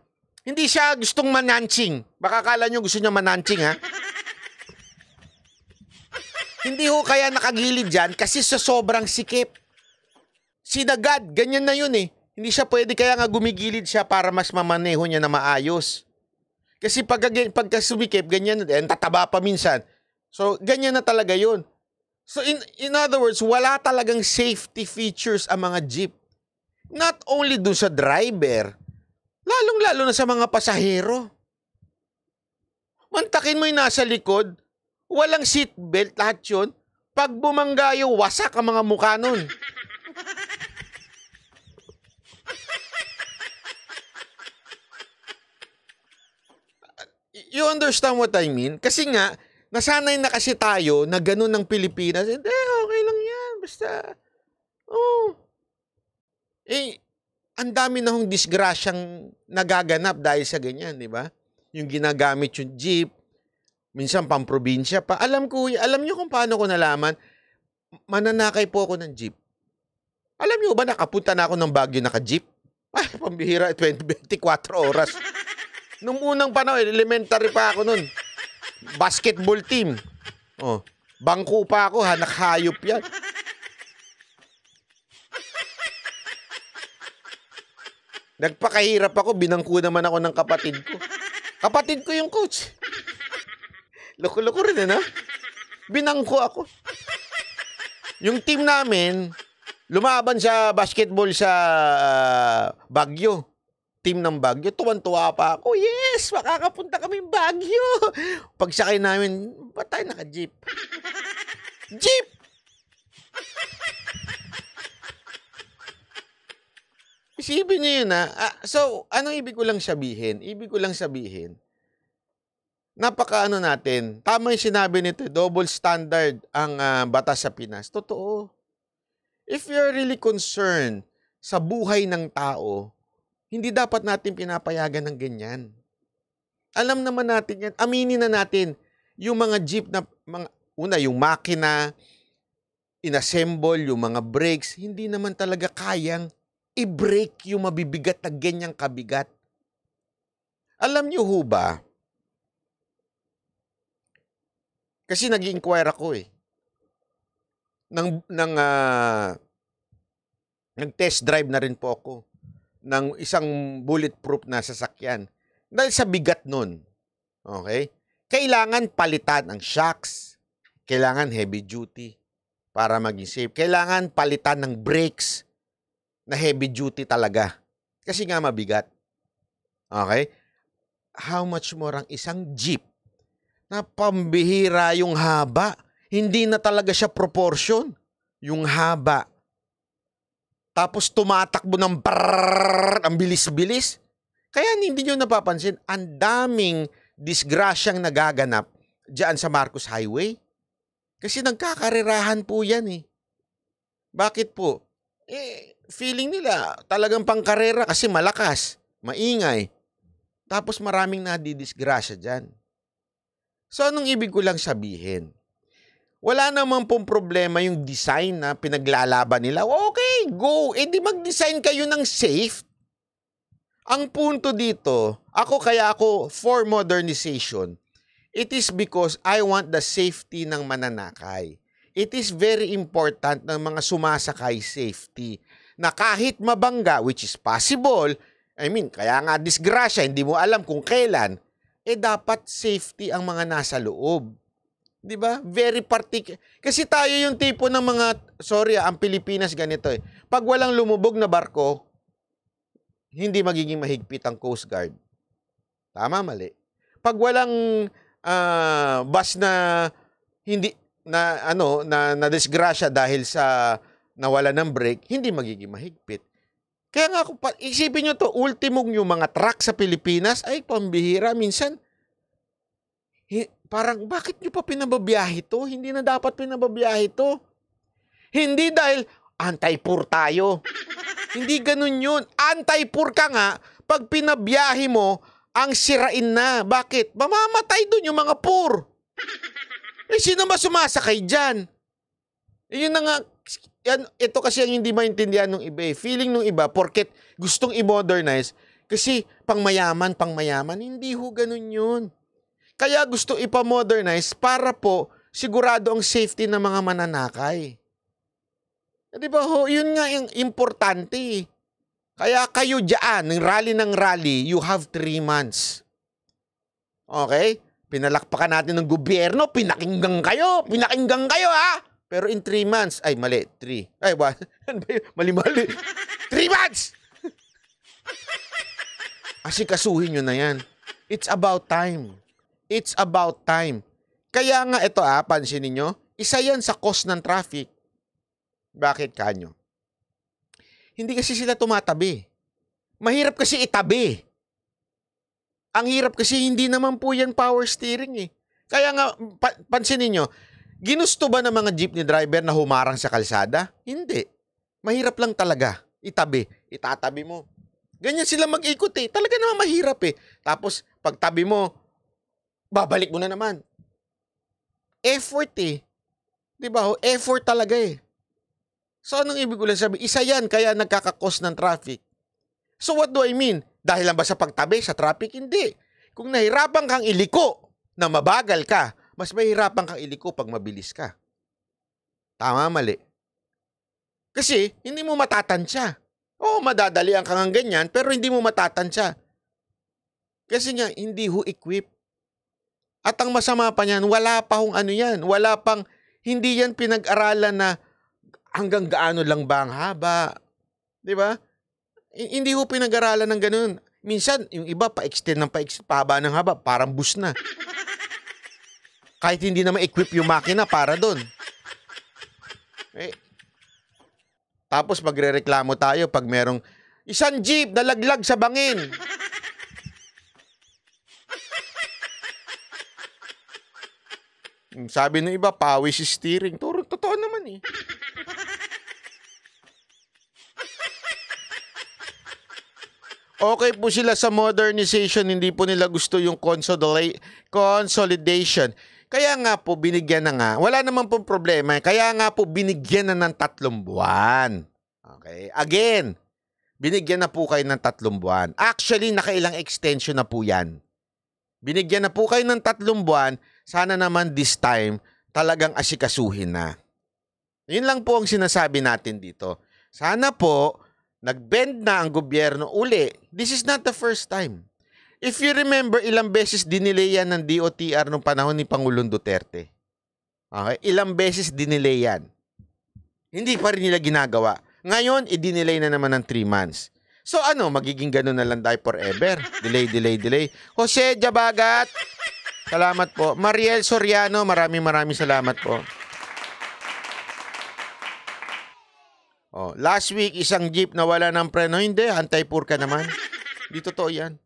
Hindi siya gustong manansing. Baka akala nyo gusto niya manansing, ha? Hindi ho kaya nakagilid dyan kasi sa sobrang sikip. Sinagad, ganyan na yun eh. Hindi siya pwede, kaya nga gumigilid siya para mas mamaneho niya na maayos. Kasi pagka sumikip, ganyan, tataba pa minsan. So, ganyan na talaga yun. So, in other words, wala talagang safety features ang mga jeep. Not only dun sa driver, lalong-lalo na sa mga pasahero. Mantakin mo yung nasa likod, walang seatbelt, lahat yun. Pag bumanggayo, wasak ang mga mukha nun. You understand what I mean? Kasi nga, nasanay na kasi tayo na ganun ng Pilipinas. Okay lang yan. Basta, ang dami na hong disgrasyang nagaganap dahil sa ganyan, di ba? Yung ginagamit yung jeep, minsan pamprobinsya pa. Alam nyo kung paano ko nalaman, mananakay po ako ng jeep. Alam nyo ba, nakapunta na ako ng Baguio naka-jeep? Ay, pambihira, 24 oras. Nung unang panahon, elementary pa ako nun. Basketball team. Oh, bangko pa ako, nakhayop yan. Nagpakahirap ako, binangko naman ako ng kapatid ko. Kapatid ko yung coach. Loko-loko rin, binangko ako. Yung team namin, lumaban sa basketball sa Baguio. Team ng Baguio, tuwan-tuwa pa ako. Yes, makakapunta kami Baguio. Pagsakay namin, ba't tayo naka-jeep? Jeep! Isipin niyo yun, so, anong ibig ko lang sabihin? Ibig ko lang sabihin, napaka-ano natin, tama yung sinabi nito, double standard ang batas sa Pinas. Totoo. If you're really concerned sa buhay ng tao, hindi dapat natin pinapayagan ng ganyan. Alam naman natin yan, aminin na natin, yung mga jeep na, yung makina, inassemble, yung mga brakes, hindi naman talaga kayang i-brake yung mabibigat na ganyang kabigat. Alam niyo ho ba? Kasi nag-inquire ako nag-test drive na rin po ako ng isang bulletproof na sasakyan. Dahil sa bigat nun. Okay? Kailangan palitan ang shocks. Kailangan heavy duty para maging safe. Kailangan palitan ng brakes na heavy duty talaga. Kasi nga mabigat. Okay? How much more ang isang jeep na pambihira yung haba. Hindi na talaga siya proportion. Yung haba. Tapos tumatakbo ng brrrr, ang bilis-bilis. Kaya hindi nyo napapansin, ang daming disgrasyang nagaganap dyan sa Marcos Highway. Kasi nagkakarerahan po yan Bakit po? Feeling nila talagang pangkarera kasi malakas, maingay. Tapos maraming nadidisgrasya dyan. So anong ibig ko lang sabihin? Wala namang pong problema yung design na pinaglalaban nila. Okay, go! Di mag-design kayo ng safe. Ang punto dito, kaya ako for modernization. It is because I want the safety ng mananakay. It is very important ng mga sumasakay safety. Na kahit mabangga, which is possible, kaya nga disgrasya, hindi mo alam kung kailan, dapat safety ang mga nasa loob. Di ba? Very particular. Kasi tayo yung tipo ng mga, ang Pilipinas ganito Pag walang lumubog na barko, hindi magiging mahigpit ang Coast Guard. Tama, mali. Pag walang bus na hindi na disgrasya dahil sa nawala ng brake, hindi magiging mahigpit. Kaya nga, isipin nyo to, ultimong yung mga truck sa Pilipinas, ay pambihira. Minsan, parang, bakit nyo pa pinababiyahe to? Hindi na dapat pinababiyahe to. Hindi dahil anti-poor tayo. Hindi ganun yun. Anti-poor ka nga, pag pinabiyahe mo, ang sirain na. Bakit? Mamamatay dun yung mga poor. Sino ba sumasakay dyan? Yun na nga, ito kasi ang hindi maintindihan ng iba Feeling ng iba, porket gustong i-modernize, kasi pangmayaman, hindi ho ganun yun. Kaya gusto ipa-modernize para po sigurado ang safety ng mga mananakay. Di ba ho? Yun nga yung importante. Kaya kayo dyan, ng rally, you have 3 months. Okay? Pinalakpakan natin ng gobyerno, pinakinggan kayo ha? Pero in 3 months, ay mali, 3. Ay, mali. 3 months! Asikasuhin nyo na yan. It's about time. It's about time. Kaya nga ito pansin niyo, isa yan sa cause ng traffic. Bakit kanyo? Hindi kasi sila tumatabi. Mahirap kasi itabi. Ang hirap kasi hindi naman po yan power steering Kaya nga, pansin niyo, ginusto ba ng mga jeepney driver na humarang sa kalsada? Hindi. Mahirap lang talaga. Itabi. Itatabi mo. Ganyan sila mag-ikot Talaga naman mahirap Tapos, pag tabi mo, babalik mo na naman. Effort Di ba? Effort talaga So, anong ibig ko lang sabihin? Isa yan, kaya nagkakakos ng traffic. So, what do I mean? Dahil lang ba sa pagtabi sa traffic? Hindi. Kung nahirapan kang iliko na mabagal ka, mas mahirapan kang iliko pag mabilis ka. Tama, mali. Kasi, hindi mo matatansya. Madadalian ka ng ganyan, pero hindi mo matatansya. Kasi nga, hindi ho equip. At ang masama pa niyan, wala pa hong yan. Wala pang, hindi yan pinag-aralan na hanggang gaano lang ba ang haba. Di ba? Hindi ho pinag-aralan ng ganun. Minsan, yung iba pa-extend ng pa-haba ng haba, parang bus na. Kahit hindi na ma-equip yung makina para doon. Tapos magrereklamo tayo pag merong, Isang jeep nalaglag sa bangin. Sabi ng iba, pawis steering. Totoo naman eh. Okay po sila sa modernization, hindi po nila gusto yung consolidation. Kaya nga po, binigyan na nga. Wala naman pong problema. Kaya nga po, binigyan na ng 3 buwan. Okay? Again, binigyan na po kayo ng 3 buwan. Actually, nakailang extension na po yan. Binigyan na po kayo ng 3 buwan. Sana naman this time, talagang asikasuhin na. Yun lang po ang sinasabi natin dito. Sana po, nag-bend na ang gobyerno uli. This is not the first time. If you remember, ilang beses dinilay yan ng DOTR nung panahon ni Pangulong Duterte. Okay? Ilang beses dinilay yan. Hindi pa rin nila ginagawa. Ngayon, i-dinilay na naman ng 3 months. So ano, magiging ganun na lang tayo forever? Delay. Jose Jabagat, salamat po. Mariel Soriano, maraming salamat po. Oh, last week, isang jeep na wala ng preno. Hindi, anti-poor ka naman. Di totoo yan.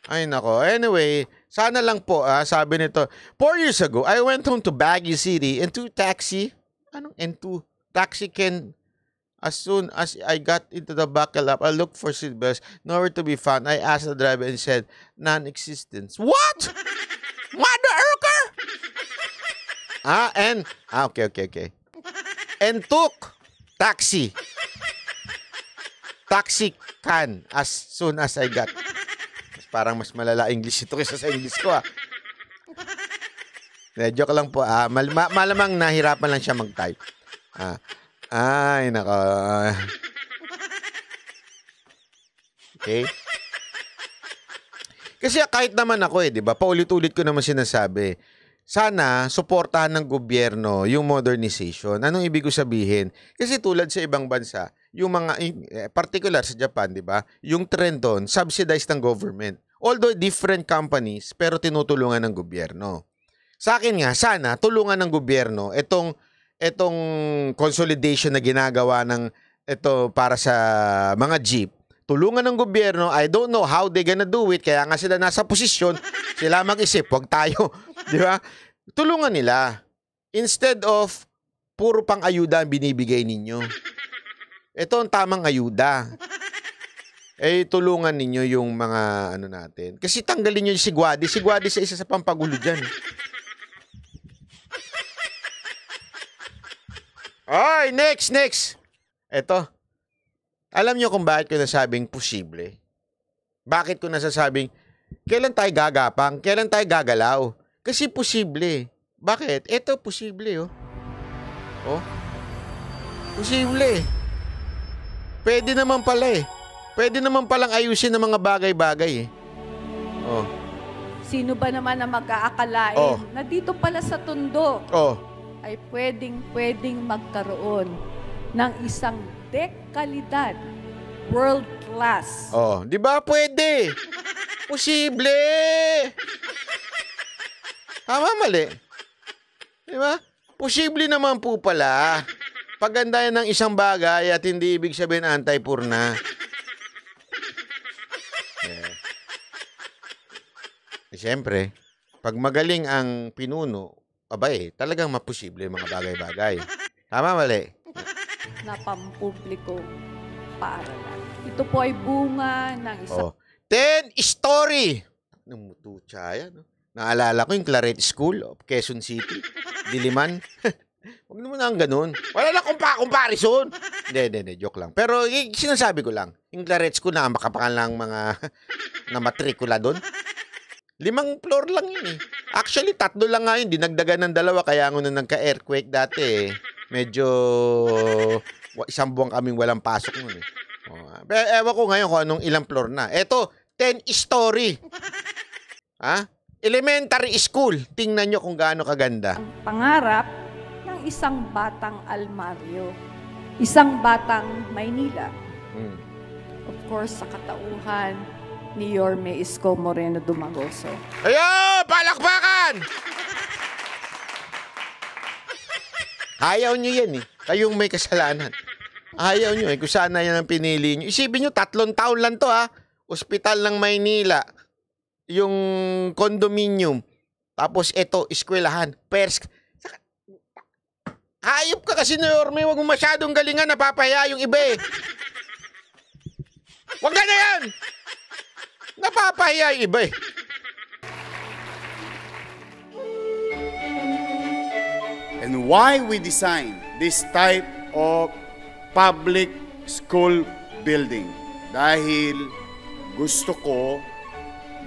Ay, nako. Anyway, sana lang po, sabi nito, 4 years ago, I went home to Baguio City and to taxi can, as soon as I got into the buckle up, I looked for seatbelts, nowhere to be found. I asked the driver and said, non-existent. What? Mother Erker? Okay. And took taxi can as soon as I got. Parang mas malala English ito kaysa sa English ko. Joke lang po. Malamang nahirapan lang siya mag-type. Ay, nako. Okay? Kasi kahit naman ako di ba? Paulit-ulit ko naman sinasabi. Sana, suportahan ng gobyerno yung modernization. Anong ibig ko sabihin? Kasi tulad sa ibang bansa, yung mga, particular sa Japan, di ba? Yung trend doon, subsidized ng government. Although different companies, pero tinutulungan ng gobyerno. Sa akin nga, sana, tulungan ng gobyerno itong consolidation na ginagawa ng ito para sa mga jeep. Tulungan ng gobyerno, I don't know how they gonna do it, kaya nga sila nasa posisyon, sila mag-isip, wag tayo. Di ba? Tulungan nila. Instead of puro pang ayuda ang binibigay ninyo. Ito ang tamang ayuda. Tulungan ninyo yung mga ano natin. Kasi tanggalin nyo yung sigwadi. Sigwadi sa isa sa pampagulo dyan. Ay, next. Ito. Alam nyo kung bakit ko nasabing posible? Bakit ko nasasabing, kailan tayo gagapang? Kailan tayo gagalaw? Kasi posible. Bakit? Ito, posible, oh. Posible. Pwede naman pala, Pwede naman palang ayusin ng mga bagay-bagay, Oh. Sino ba naman na mag-aakalain na dito pala sa Tondo ay pwedeng magkaroon ng isang dekalidad, world class. Di ba pwede? Posible. Tama, mali. Di ba? Posible naman po pala. Pagandayan ng isang bagay at hindi ibig sabihin anti-poor na. Siyempre, pag magaling ang pinuno, talagang maposible mga bagay-bagay. Tama, mali? Na pampubliko paaralan. Ito po ay bunga ng isang... 10 story! Namututsa yan. Naalala ko yung Claret School of Quezon City. Diliman. Huwag naman ang ganun. Wala na comparison. Hindi, joke lang. Pero sinasabi ko lang, yung Claret School na makapangal lang mga na matrikula doon. 5 floor lang yun Actually, 3 lang nga yun. Dinagdagan ng 2 kaya nung nagka-earthquake dati medyo 1 buwan kaming walang pasok nun Pero ewan ko ngayon kung anong ilang floor na. Eto, 10 story. Elementary school. Tingnan nyo kung gaano kaganda. Ang pangarap ng isang batang Almario. Isang batang Maynila. Of course, sa katauhan ni Yorme Isko Moreno Dumagoso. Ayo! Palakpakan! Ayaw nyo yan eh. Kayong may kasalanan. Ayaw nyo eh. Kung sana yan ang pinili nyo. Isipin nyo, 3 taon lang to ha. Ospital ng Maynila. Yung condominium. Tapos ito, eskwelahan. Persk. Hayop ka kasi, Yorme. Huwag mo masyadong galingan. Napapaya yung iba eh. Huwag ka na yan! Napapaya yung iba eh. And why we design this type of public school building? Dahil gusto ko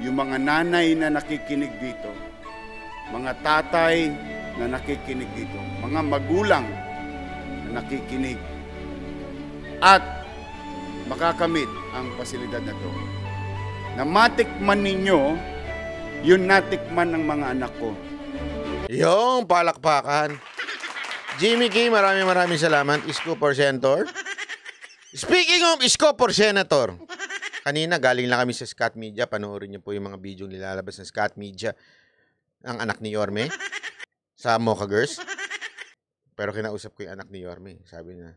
yung mga nanay na nakikinig dito, mga tatay na nakikinig dito, mga magulang na nakikinig, at makakamit ang pasilidad na to. Na matikman ninyo yung natikman ng mga anak ko. Yung palakpakan. Jimmy K, maraming salamat. Isko for Senator. Speaking of Isko for Senator, kanina galing lang kami sa Scott Media. Panoorin niyo po yung mga video nilalabas ng Scott Media. Ang anak ni Yorme sa Mocha Girls. Pero kinausap ko yung anak ni Yorme. Sabi niya,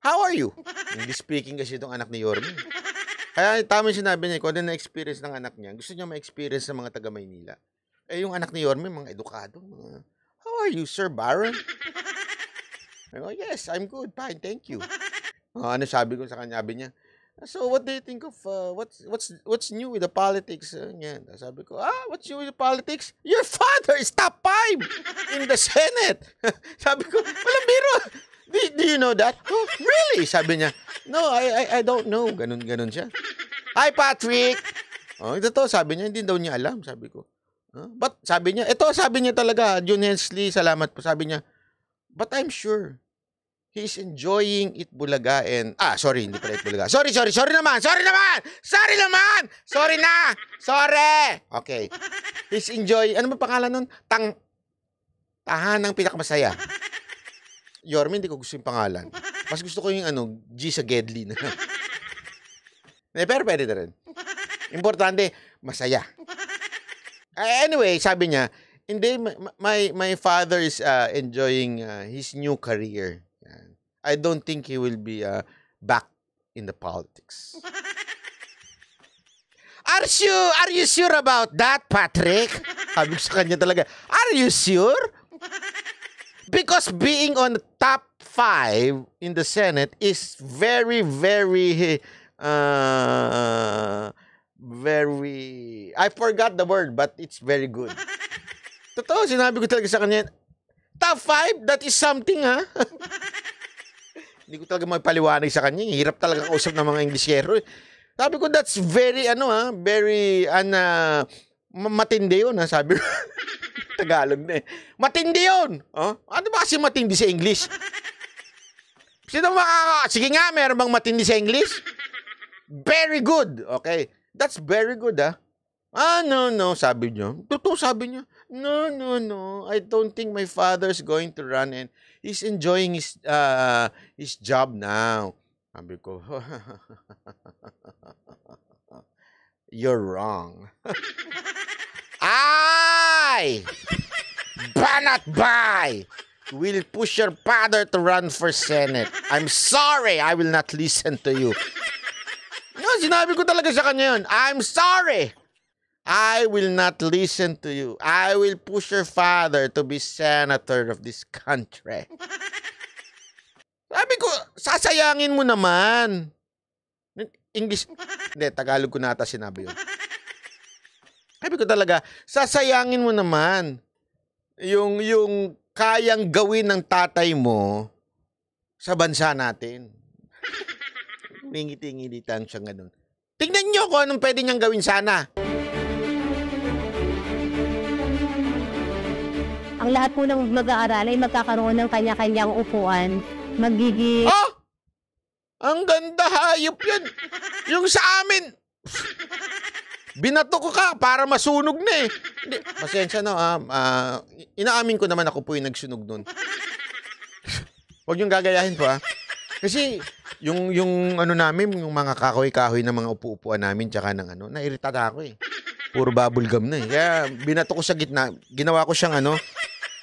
how are you? Hindi speaking kasi itong anak ni Yorme. Kaya tama yung sinabi niya, kung ano na-experience ng anak niya, gusto niya ma-experience ng mga taga-Maynila. Eh, yung anak ni Yorme, mga edukado. How are you, Sir Baron? Oh, yes, I'm good. Fine, thank you. Ano sabi ko sa kanya? Sabi niya, so what do you think of, what's new with the politics? Sabi ko, what's new with the politics? Your father is top 5 in the Senate. Sabi ko, walang biro. Do you know that? Oh, really? Sabi niya, no, I don't know. Ganun siya. Hi, Patrick! Oh, ito to, sabi niya, hindi daw niya alam. Sabi ko, but sabi niya, ito sabi niya talaga, June Hensley, salamat po. Sabi niya, but I'm sure he's enjoying Eat Bulaga and, sorry, hindi pala Eat Bulaga. Sorry naman! Sorry na! Sorry! Okay. He's enjoying, ano ba pangalan nun? Tahanang Pinakamasaya. Yorme, hindi ko gusto yung pangalan. Mas gusto ko yung G sa Gedli na. Pero pwede na rin. Importante, masaya. Anyway, sabi niya, hindi, my father is enjoying his new career. I don't think he will be back in the politics. Are you sure about that, Patrick? Sabi ko sa kanya talaga, are you sure? Because being on the top 5 in the Senate is very, very, I forgot the word, but it's very good. Totoo, sinabi ko talaga sa kanya, top 5, that is something, ha? Hindi ko talaga magpaliwanag sa kanya. Hirap talaga kausap ng mga Inglesero. Sabi ko, that's very, very, matindi yun, ha? Sabi ko, Tagalog na eh. Matindi yun! Ano ba kasi matindi sa English? Sige nga, meron bang matindi sa English? Very good. Okay. That's very good, ha? No, sabi niya. Totoo, sabi niya. No. I don't think my father's going to run and he's enjoying his job now. Sabi ko, you're wrong. I, Banat Bay, will push your father to run for Senate. I'm sorry, I will not listen to you. No, sinabi ko talaga sa kanya yun. I'm sorry. I will not listen to you. I will push your father to be senator of this country. Sabi ko, sasayangin mo naman. English, hindi, Tagalog ko nata sinabi yun. Sabi ko talaga, sasayangin mo naman yung kayang gawin ng tatay mo sa bansa natin. Ngiti-ngititan siya ganun. Tingnan nyo kung anong pwede niyang gawin sana. Ang lahat po ng mag-aaral ay magkakaroon ng kanya-kanyang upuan. Magiging... Ang ganda, hayop yun. Yung sa amin, binato ko ka para masunog na eh. Hindi, pasensya na, inaamin ko naman ako po yung nagsunog nun. Huwag yung gagayahin po, ha. Kasi, yung namin, yung mga kahoy-kahoy na mga upu-upuan namin, tsaka ng nairitada ako eh. Puro bubblegum na eh. Kaya, binato ko sa gitna, ginawa ko siyang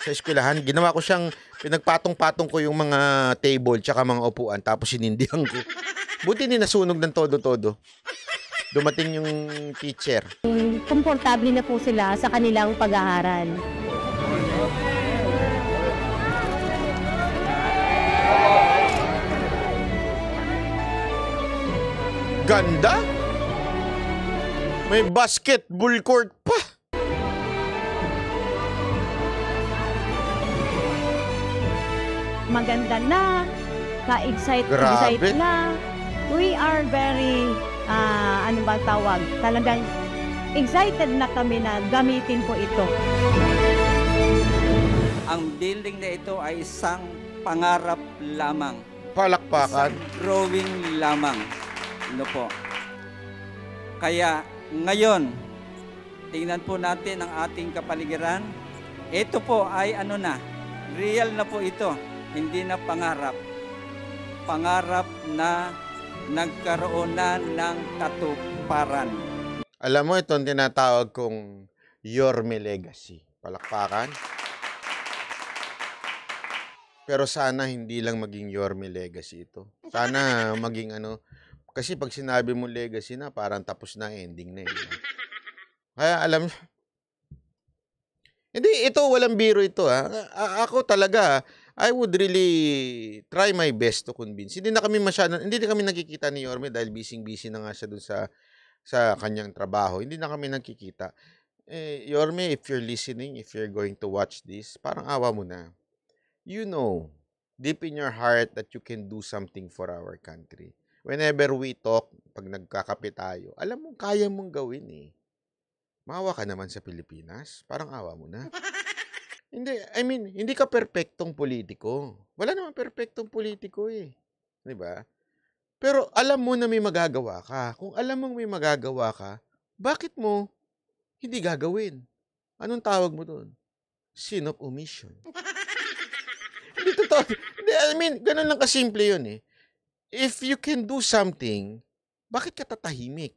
sa eskwelahan, ginawa ko siyang Pinagpatong-patong ko yung mga table tsaka mga upuan tapos sinindihan ko. Buti hindi nasunog ng todo-todo. Dumating yung teacher. Komportable na po sila sa kanilang pag-aaral. Ganda! May basketball court pa! Maganda na, ka-excited na. We are very, ano ba tawag, talagang excited na kami na gamitin po ito. Ang building na ito ay isang pangarap lamang. Palakpakan. Isang drawing lamang. Ano po. Kaya ngayon, tingnan po natin ang ating kapaligiran. Ito po ay ano na, real na po ito. Hindi na pangarap. Pangarap na nagkaroon na ng katuparan. Alam mo, itong tinatawag kong Yorme Legacy. Palakpakan. Pero sana hindi lang maging Yorme Legacy ito. Sana maging ano, kasi pag sinabi mo legacy na, parang tapos na, ending na. Kaya alam, hindi, ito, walang biro ito. Ako talaga, I would really try my best to convince. Hindi na kami nakikita ni Yorme dahil busy-busy na nga siya dun sa kanyang trabaho. Hindi na kami nakikita. Yorme, if you're listening, if you're going to watch this, parang awa mo na. You know, deep in your heart that you can do something for our country. Whenever we talk, pag nagkakape tayo, alam mo, kaya mong gawin eh. Maawa ka naman sa Pilipinas. Parang awa mo na. Hindi, I mean, hindi ka perpektong politiko. Wala naman perpektong politiko eh. Diba? Pero alam mo na may magagawa ka. Kung alam mong may magagawa ka, bakit mo hindi gagawin? Anong tawag mo doon? Sin of omission. Hindi totoo. I mean, ganun lang kasimple yun eh. If you can do something, bakit ka tatahimik?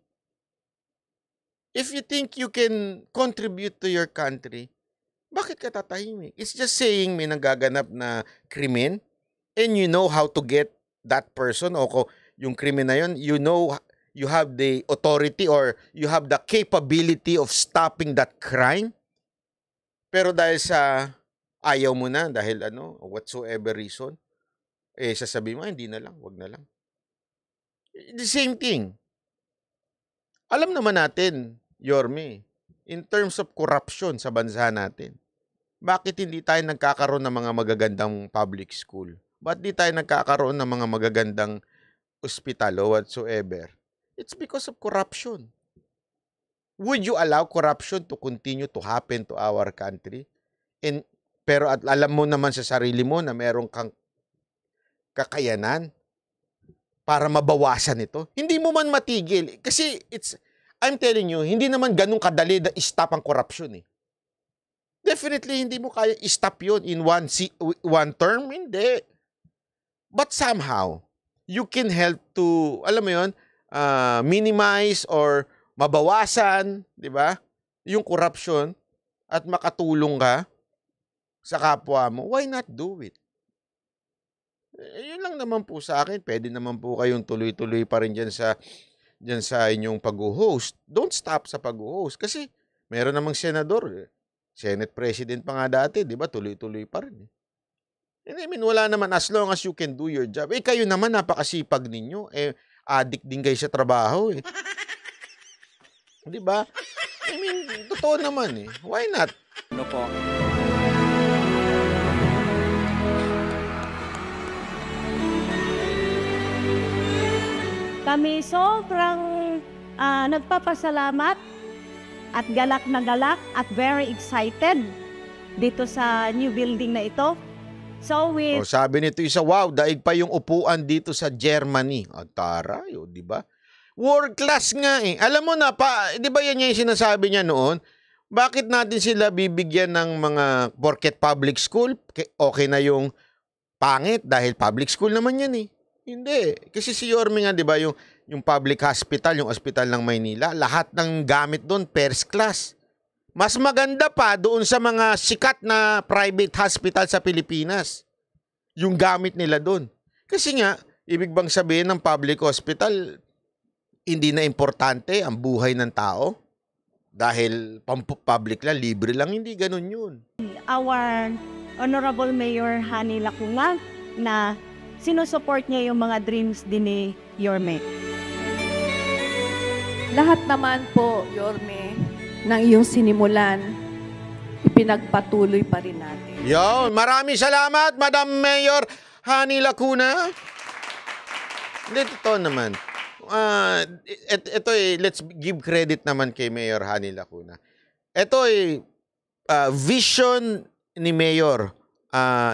If you think you can contribute to your country, bakit ka tatahimik? It's just saying may nagaganap na krimen and you know how to get that person o yung krimen na yun, you know, you have the authority or you have the capability of stopping that crime. Pero dahil sa ayaw mo na, dahil ano, whatsoever reason, sasabihin mo, hindi na lang, wag na lang. The same thing. Alam naman natin, Yorme, in terms of corruption sa bansa natin, bakit hindi tayo nagkakaroon ng mga magagandang public school? Ba't di tayo nagkakaroon ng mga magagandang ospital o whatsoever? It's because of corruption. Would you allow corruption to continue to happen to our country? Pero alam mo naman sa sarili mo na meron kang kakayanan para mabawasan ito. Hindi mo man matigil. Kasi I'm telling you, hindi naman ganun kadali na stop ang corruption eh. Definitely, hindi mo kaya stop yun in one term. Hindi. But somehow, you can help to, alam mo yun, minimize or mabawasan, di ba? Yung corruption at makatulong ka sa kapwa mo. Why not do it? Yun lang naman po sa akin. Pwede naman po kayong tuloy-tuloy pa rin dyan sa inyong pag-host. Don't stop sa pag-host. Kasi meron namang senador, Senate President pa nga dati, di ba? Tuloy-tuloy pa rin. And I mean, wala naman as long as you can do your job. Kayo naman, napakasipag ninyo. Addict din kayo sa trabaho eh. Di ba? I mean, totoo naman eh. Why not? Ano po? Kami sobrang nagpapasalamat at galak na galak at very excited dito sa new building na ito. So sabi nito isa, wow, daig pa yung upuan dito sa Germany. Taray, di ba? World class nga eh. Alam mo na, di ba yan yung sinasabi niya noon? Bakit natin sila bibigyan ng mga porket public school? Okay na yung pangit dahil public school naman yan eh. Hindi. Kasi si Yorme nga, di ba, yung public hospital, yung hospital ng Maynila, lahat ng gamit doon, first class. Mas maganda pa doon sa mga sikat na private hospital sa Pilipinas. yung gamit nila doon. Kasi nga, ibig bang sabihin ng public hospital, hindi na importante ang buhay ng tao? Dahil public lang, libre lang, hindi ganun yun. Our Honorable Mayor Hani Lacuna na sinusupport niya yung mga dreams din ni Yorme. Lahat naman po, Yorme, ng iyong sinimulan, ipinagpatuloy pa rin natin. Yo, maraming salamat, Madam Mayor Hani Lacuna. Hindi, totoo naman. Ito let's give credit naman kay Mayor Hani Lacuna. Ito vision ni Mayor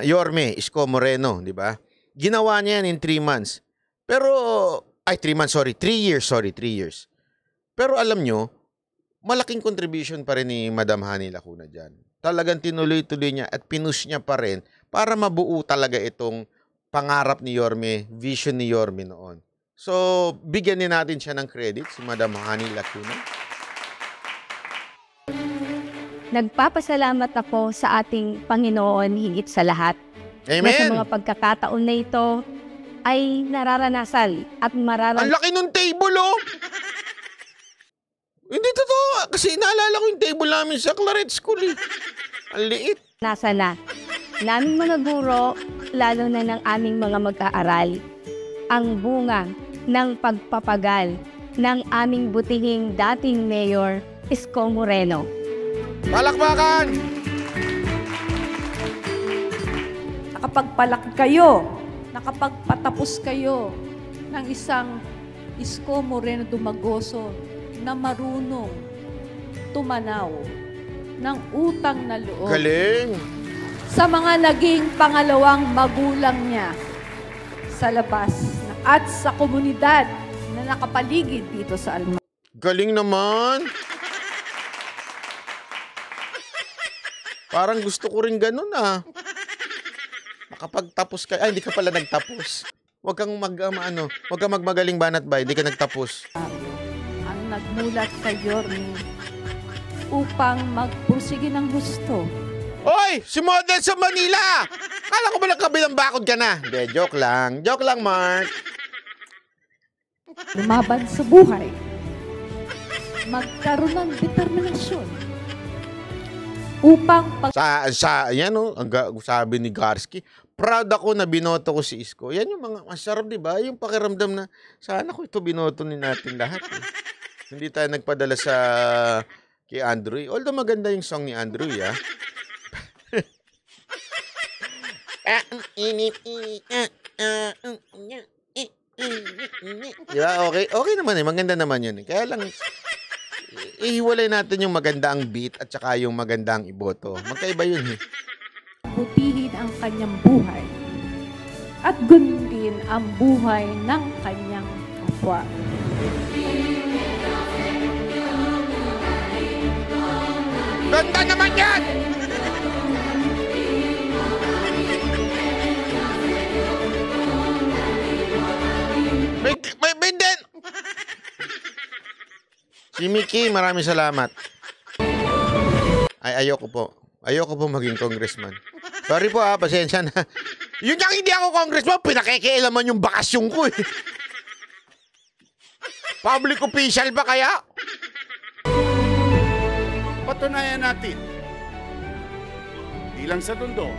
Yorme Isko Moreno, di ba? Ginawa niya yan in 3 months. Pero, 3 months, sorry, 3 years. Pero alam nyo, malaking contribution pa rin ni Madam Hani Lacuna dyan. Talagang tinuloy-tuloy niya at pinush niya pa rin para mabuo talaga itong pangarap ni Yorme, vision ni Yorme noon. So, bigyan din natin siya ng credit, si Madam Hani Lacuna. Nagpapasalamat ako sa ating Panginoon higit sa lahat. Amen! Na sa mga pagkakataon na ito ay nararanasan at Ang laki ng table, oh! Hindi totoo. Kasi naalala ko yung table namin sa Claret School, eh. Ang liit. Nasa na. Naming mga guro, lalo na ng aming mga mag-aaral, ang bunga ng pagpapagal ng aming butihing dating Mayor Isko Moreno. Palakpakan! Nakapagpalaki kayo, nakapagpatapos kayo ng isang Isko Moreno Dumagoso na marunong tumanaw ng utang na loob. Galing! Sa mga naging pangalawang magulang niya sa labas at sa komunidad na nakapaligid dito sa Alma. Galing naman! Parang gusto ko rin ganun, ah. Nakapagtapos ka. Ay, hindi ka pala nagtapos. Huwag kang magmagaling banat ba? Hindi ka nagtapos. Ang nagmulat kay Yorme upang magpursige ng gusto. Oy! Si Model sa Manila! Kala ko ba nagkabilang bakod ka na? Hindi, joke lang. Joke lang, Mark. Lumaban sa buhay. Magkaroon ng determinasyon. Upang yan o, sabi ni Garski, proud ako na binoto ko si Isko. Yan yung mga masarap, di ba? Yung pakiramdam na, sana ko ito binoto ni natin lahat. Eh. Hindi tayo nagpadala sa kay Andrew. Although maganda yung song ni Andrew, ya. Diba? Okay naman eh. Maganda naman yun. Kaya lang, ihiwalay natin yung maganda ang beat at saka yung maganda ang iboto. Magkaiba yun eh. Butihin ang kanyang buhay at gundin ang buhay ng kanyang kapwa. Ganda naman yan! May din! Si Mickey, maraming salamat. Ayoko po. Ayoko po maging congressman. Sorry po pasensya na. Yun yung hindi ako congressman, pinakikialaman yung bakasyon ko eh. Public official ba kaya? Patunayan natin, di lang sa Tondo,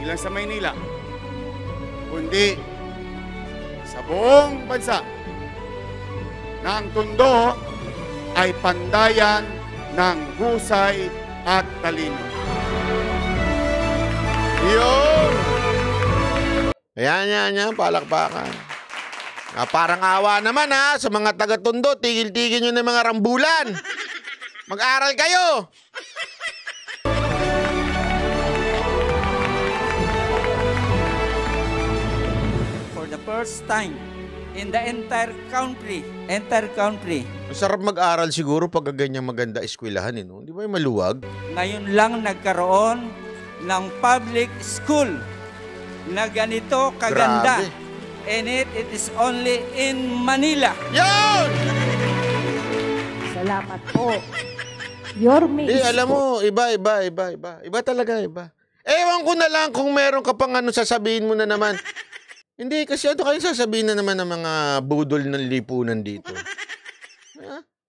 di lang sa Maynila, kundi sa buong bansa na ang Tondo ay pandayan ng husay at talino. Yun! Ayan, palakpakan. Parang awa naman ha, sa mga taga-Tondo, tigil-tigil nyo na mga rambulan. Mag-aral kayo! For the first time in the entire country. Masarap mag-aral siguro pag ganyang maganda eskwelahan, no? Di ba yung maluwag? Ngayon lang nagkaroon ng public school na ganito kaganda. Grabe. And it is only in Manila. Yun! Salamat po. Yorme Isko. Alam mo, iba. Iba talaga, iba. Ewan ko na lang kung meron ka pang ano, sasabihin mo na naman. Hindi, kasi ano kayo sasabihin na naman ng mga budol ng lipunan dito.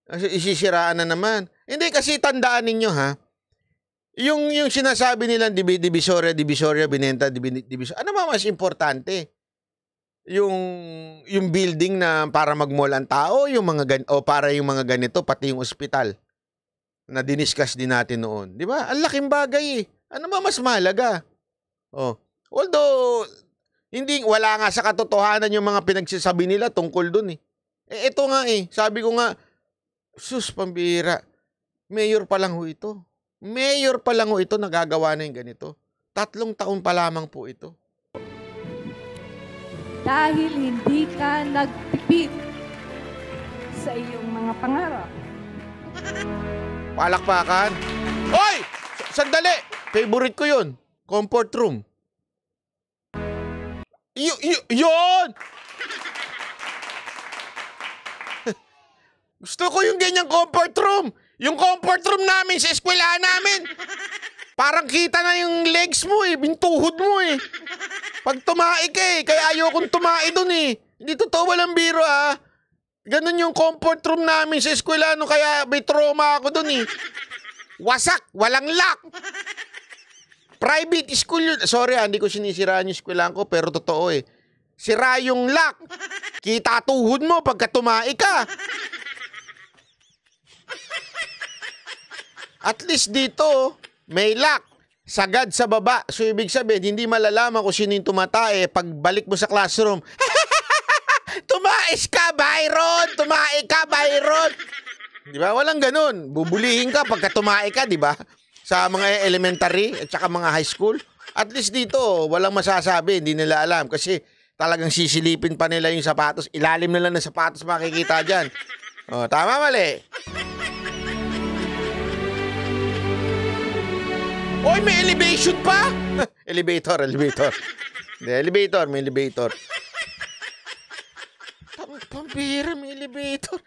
Isisiraan na naman. Hindi, kasi tandaan ninyo ha, yung sinasabi nilang divisoria, binenta, divisoria, ano ba mas importante? Yung building na para mag-mall ang tao, o para yung mga ganito, pati yung ospital na diniscuss din natin noon. Di ba? Ang laking bagay eh. Ano ba mas mahalaga? Oh. Although, wala nga sa katotohanan yung mga pinagsasabi nila tungkol dun eh. Ito nga eh, sabi ko nga, sus, pambira, mayor pa lang ho ito. Mayor pa lang ho ito, nagagawa na yung ganito. 3 taon pa lamang po ito. Dahil hindi ka nagtipid sa iyong mga pangarap. Palakpakan. Hoy! Sandali! Favorite ko yun. Comfort room. Yun! Gusto ko yung ganyang comfort room. Yung comfort room namin sa eskwelahan namin. Parang kita na yung legs mo eh. Bintuhod mo eh. Pag tumae ka eh. Kaya ayokong tumae dun eh. Hindi totoo, walang biro ah. Ganun yung comfort room namin sa eskwelahan. Kaya may trauma ako dun eh. Wasak. Walang lock. Private school yun. Sorry hindi ko sinisiraan yung eskwelahan ko. Pero totoo eh. Sira yung lock. Kita tuhod mo pagka tumae ka. At least dito, may lock. Sagad sa baba. So, ibig sabihin, hindi malalaman kung sino yung tumatae. Pagbalik mo sa classroom, tumais ka, Byron! Tumae ka, Byron! Di ba? Walang ganun. Bubulihin ka pagka tumae ka, di ba? Sa mga elementary at saka mga high school. At least dito, walang masasabi. Hindi nila alam. Kasi talagang sisilipin pa nila yung sapatos. Ilalim nila ng sapatos makikita dyan. O, tama, mali? Oy, may elevation pa! Elevator. Hindi, elevator, may elevator. Pambira, may elevator.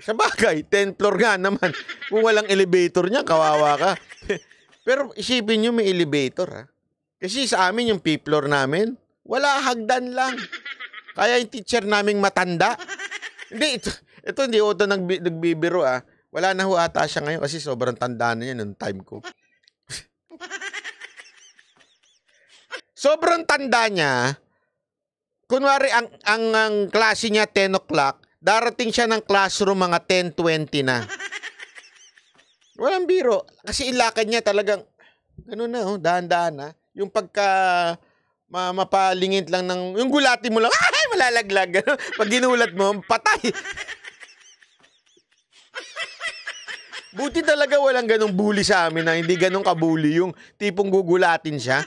Sa bagay, 10th floor nga naman. Kung walang elevator niya, kawawa ka. Pero isipin nyo, may elevator ha. Kasi sa amin, yung P-floor namin, wala, hagdan lang. Kaya yung teacher naming matanda. Hindi, ito hindi ko ito nagbibiro ah. Wala na ho ata siya ngayon kasi sobrang tanda na niya nung time ko. Sobrang tanda niya. Kunwari, ang klase niya 10 o'clock, darating siya ng classroom mga 10:20 na. Walang biro. Kasi ilakad niya talagang, gano'n na, dahan-dahan na. Yung pagka mapalingit lang ng, yung gulati mo lang, ay, malalaglag. Pag ginulat mo, patay. Buti talaga walang ganong bully sa amin na hindi ganong kabully yung tipong gugulatin siya.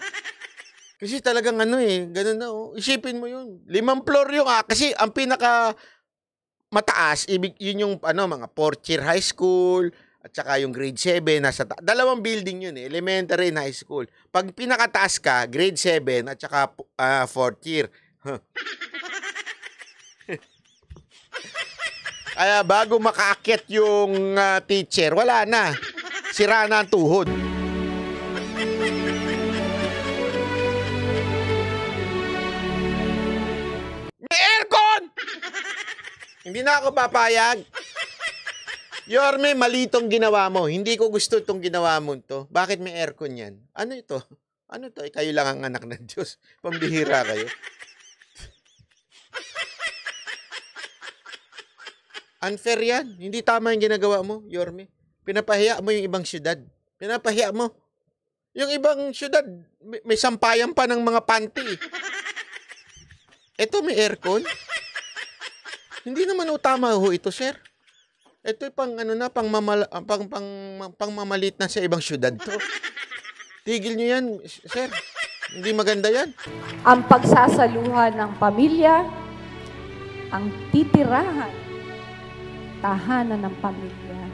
Kasi talagang ganun na Isipin mo yun. 5 floor yung kasi ang pinaka mataas, yun yung mga 4th year high school at saka yung grade 7 nasa dalawang building yun elementary and high school. Pag pinakataas ka, grade 7 at saka 4th year. Kaya bago makaakyat yung teacher, wala na. Sira na ang tuhod. May aircon! Hindi na ako papayag. Yorme, mali itong ginawa mo. Hindi ko gusto itong ginawa mo ito. Bakit may aircon yan? Ano ito? Ano ito? Kayo lang ang anak ng Diyos. Pambihira kayo. Unfair yan. Hindi tama yung ginagawa mo, Yorme. Pinapahiya mo yung ibang syudad. Pinapahiya mo. Yung ibang syudad, may sampayan pa ng mga panty. Ito may aircon. Hindi naman tama ho ito, sir. Ito pang pangmamalit na sa ibang syudad to. Tigil nyo yan, sir. Hindi maganda yan. Ang pagsasaluhan ng pamilya, ang titirahan, tahanan ng pamilya,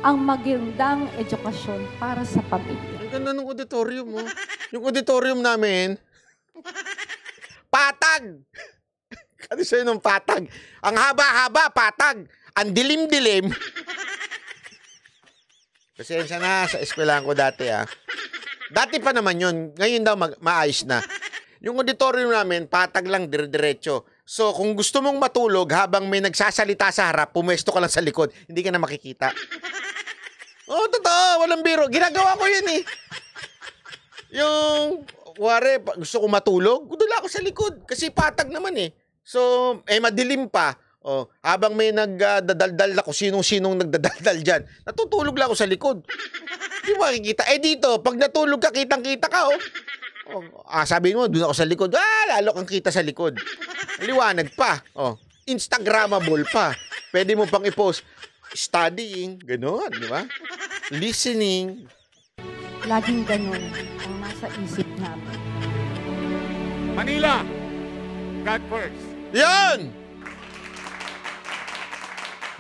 ang magandang edukasyon para sa pamilya. Ang ganda ng auditorium mo. Yung auditorium namin, patag! Ano sa'yo ng patag? Ang haba-haba, patag. Ang dilim-dilim. Pasensya na sa eskwelahan ko dati, ah. Dati pa naman yun. Ngayon daw maayos na. Yung auditorium namin, patag lang, dire-diretso. So, kung gusto mong matulog habang may nagsasalita sa harap, pumwesto ka lang sa likod, hindi ka na makikita. Oh, totoo, walang biro. Ginagawa ko yun, eh. Yung, wari, gusto ko matulog, doon ako sa likod. Kasi patag naman, eh. So, madilim pa. Oh, habang may nagdadaldal ako, sinong-sinong nagdadaldal dyan, natutulog lang ako sa likod. Hindi mo makikita. Dito, pag natulog ka, kitang-kita ka, oh. Sabi mo, doon ako sa likod. Lalo kang kita sa likod. Liwanag pa. Oh, Instagrammable pa. Pwede mo pang i-post. Studying, gano'n, di ba? Listening. Laging gano'n ang nasa isip namin. Manila, God first. Yan!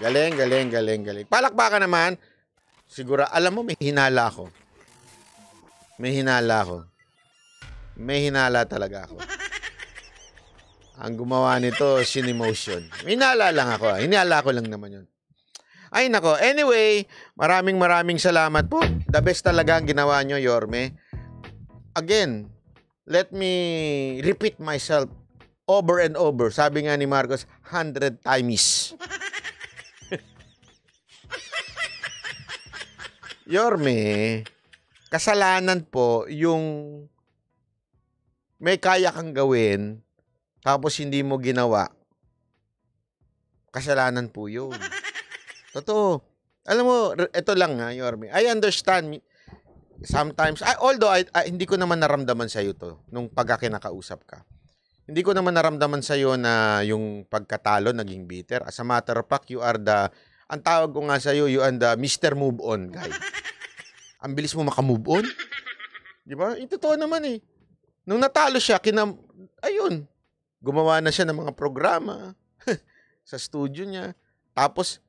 Galing, galing, galing, galing. Palakpakan naman. Siguro, alam mo, may hinala ako. May hinala ako. May hinala talaga ako. Ang gumawa nito, Cinemotion. May hinala lang ako. Hinala ko lang naman yun. Ay, nako. Anyway, maraming salamat po. The best talaga ang ginawa nyo, Yorme. Again, let me repeat myself over and over. Sabi nga ni Marcos, 100 times. Yorme, kasalanan po yung may kaya kang gawin tapos hindi mo ginawa. Kasalanan po yun. Totoo. Alam mo, ito lang ha, Yorme. I understand sometimes, although hindi ko naman naramdaman sa'yo to nung pagkakinakausap ka. Hindi ko naman naramdaman sa'yo na yung pagkatalo naging bitter. As a matter of fact, you are the, ang tawag ko nga sa'yo, you are the Mr. Move On guy. Ang bilis mo makamove on. Di ba? Ito totoo naman eh. Nung natalo siya, ayun, gumawa na siya ng mga programa sa studio niya. Tapos,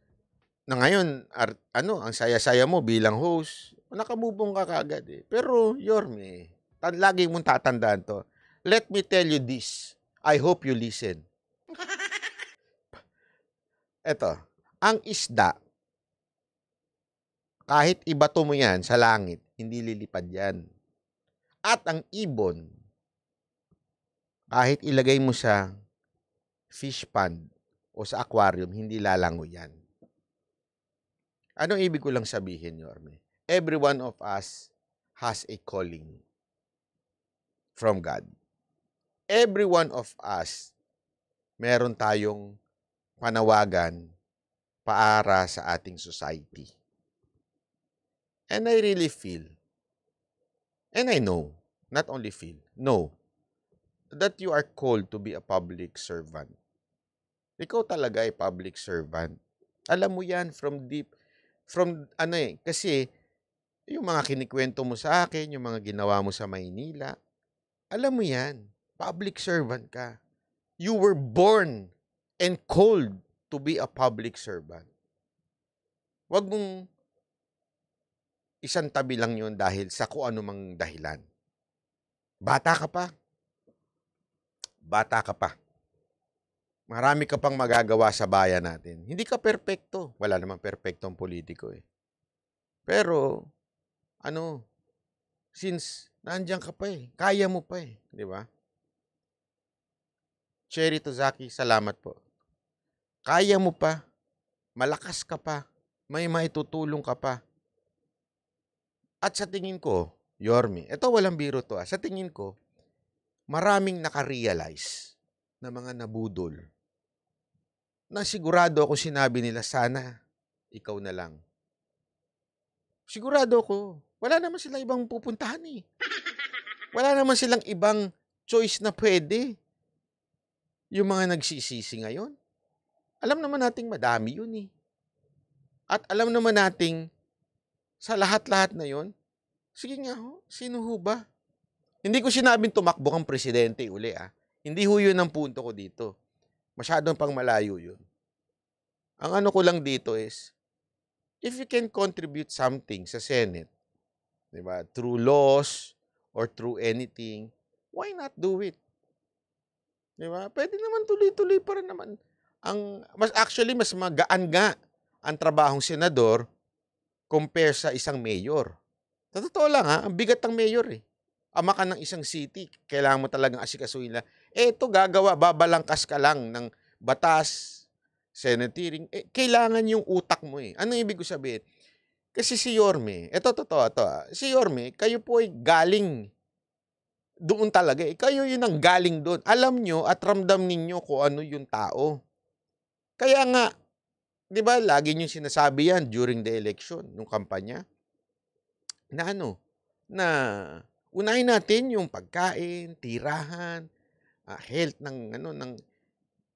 na ngayon, ang saya-saya mo bilang host, nakamubong ka kagad eh. Pero, Yorme, lagi mong tatandaan to. Let me tell you this. I hope you listen. Eto, ang isda, kahit ibato mo yan sa langit, hindi lilipad yan. At ang ibon, kahit ilagay mo sa fish pond o sa aquarium, hindi lalango yan. Anong ibig ko lang sabihin, Yorme? Every one of us has a calling from God. Every one of us, meron tayong panawagan para sa ating society. And I really feel, and I know, not only feel, know, that you are called to be a public servant. Ikaw talaga ay public servant. Alam mo yan kasi yung mga kinikwento mo sa akin, yung mga ginawa mo sa Maynila, alam mo yan, public servant ka. You were born and called to be a public servant. Huwag mong isang tabi lang yun dahil sa kung ano mang dahilan. Bata ka pa. Bata ka pa. Marami ka pang magagawa sa bayan natin. Hindi ka perpekto. Wala namang perpektong politiko eh. Pero, since nandiyan ka pa eh, kaya mo pa eh. Di ba? Cherry Tozaki, salamat po. Kaya mo pa. Malakas ka pa. May maitutulong ka pa. At sa tingin ko, Yorme, ito walang biro to. Sa tingin ko, maraming nakarealize na mga nabudol na sigurado ako sinabi nila, sana ikaw na lang. Sigurado ako. Wala naman silang ibang pupuntahan eh. Wala naman silang ibang choice na pwede. Yung mga nagsisisi ngayon. Alam naman nating madami yun eh. At alam naman nating sa lahat-lahat na yon, sige nga ho, sino ho ba? Hindi ko sinabing tumakbo kang presidente uli ah. Hindi ho yun ang punto ko dito. Masyadong pang malayo yun. Ang ano ko lang dito is, if you can contribute something sa Senate, diba, through laws or through anything, why not do it? Diba? Pwede naman tuloy-tuloy pa rin naman. Mas magaan nga ang trabahong senador compare sa isang mayor. Sa totoo lang ha, ang bigat ng mayor eh. Ama ka ng isang city, kailangan mo talagang asikasuhin na. Eto gagawa, babalangkas ka lang ng batas, Senate hearing. Kailangan yung utak mo eh. Anong ibig ko sabihin? Kasi si Yorme, si Yorme, kayo po ay galing doon talaga. Kayo yun ang galing doon. Alam nyo at ramdam ninyo kung ano yung tao. Kaya nga, di ba, lagi nyo sinasabi yan during the election, nung kampanya, na na unahin natin yung pagkain, tirahan, health ng,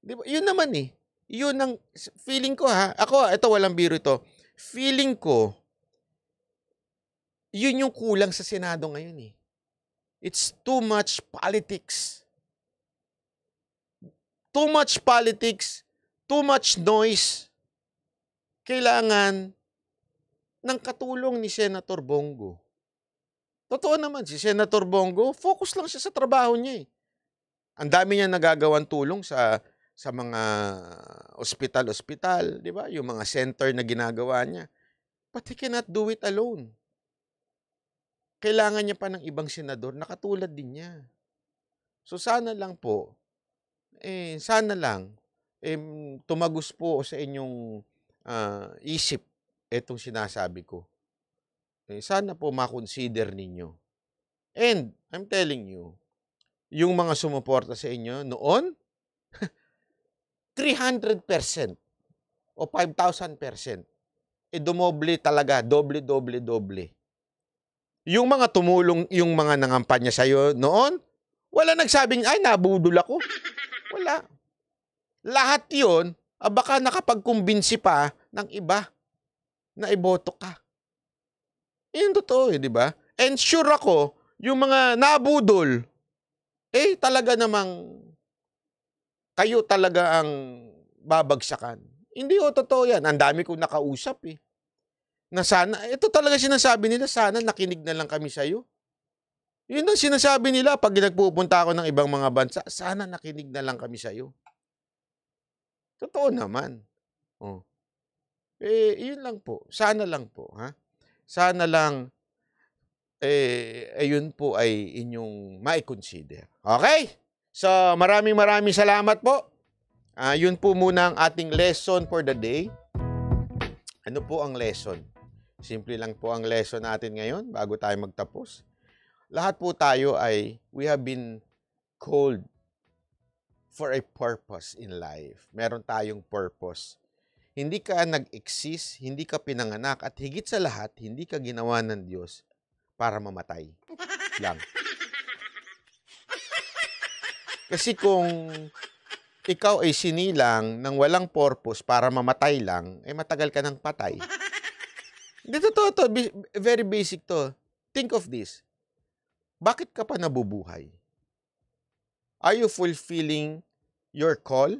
di ba, yun naman eh. Yun ang, feeling ko ha, ako, ito walang biro ito, feeling ko, yun yung kulang sa Senado ngayon eh. It's too much politics. Too much politics, too much noise. Kailangan ng katulong ni Senator Bongo. Totoo naman, si Senator Bongo, focus lang siya sa trabaho niya eh. Ang dami niya nagagawang tulong sa mga ospital, di ba? Yung mga center na ginagawa niya. But he cannot do it alone. Kailangan niya pa ng ibang senador na katulad din niya. So sana lang po, tumagos po sa inyong isip itong sinasabi ko. Sana po makonsider ninyo. And I'm telling you, yung mga sumuporta sa inyo noon, 300% o 5,000%. Dumoble talaga, doble. Yung mga tumulong, yung mga nangampanya sa'yo noon, wala nagsabing, ay, nabudol ako. Wala. Lahat yun, baka nakapagkumbinsi pa ng iba na iboto ka. Yun totoo di ba? And sure ako, yung mga nabudol, talaga namang kayo talaga ang babagsakan. Hindi totoo yan. Ang dami kong nakausap eh. Na sana, ito talaga sinasabi nila, sana nakinig na lang kami sa'yo. Yun ang sinasabi nila pag nagpupunta ako ng ibang mga bansa, sana nakinig na lang kami sa'yo. Totoo naman. Yun lang po. Sana lang po. Ha? Sana lang, ayun po ay inyong mai-consider. Okay? So, maraming salamat po. Yun po muna ang ating lesson for the day. Ano po ang lesson? Simple lang po ang lesson natin ngayon bago tayo magtapos. Lahat po tayo we have been called for a purpose in life. Meron tayong purpose. Hindi ka nag-exist, hindi ka pinanganak, at higit sa lahat, hindi ka ginawa ng Diyos para mamatay lang. Kasi kung ikaw ay sinilang ng walang purpose para mamatay lang, matagal ka ng patay. Dito to, very basic to. Think of this. Bakit ka pa nabubuhay? Are you fulfilling your call?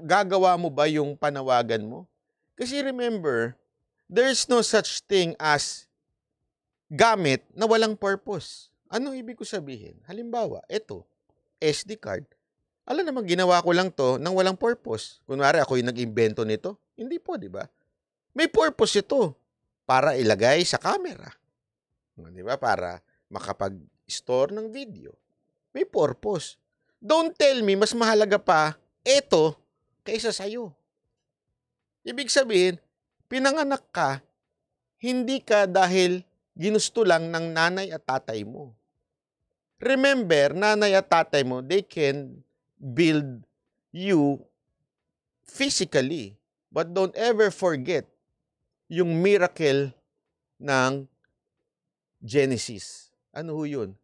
Gagawa mo ba yung panawagan mo? Kasi remember, there's no such thing as gamit na walang purpose. Ano ibig ko sabihin? Halimbawa, ito, SD card. Alam naman, ginawa ko lang to nang walang purpose. Kunwari, ako yung nag-invento nito. Hindi po, di ba? May purpose ito para ilagay sa camera. Di ba? Para makapag-store ng video. May purpose. Don't tell me, mas mahalaga pa ito kaysa sa'yo. Ibig sabihin, pinanganak ka, hindi ka dahil ginusto lang ng nanay at tatay mo. Remember, nanay at tatay mo, they can build you physically. But don't ever forget yung miracle ng Genesis. Ano ho yun?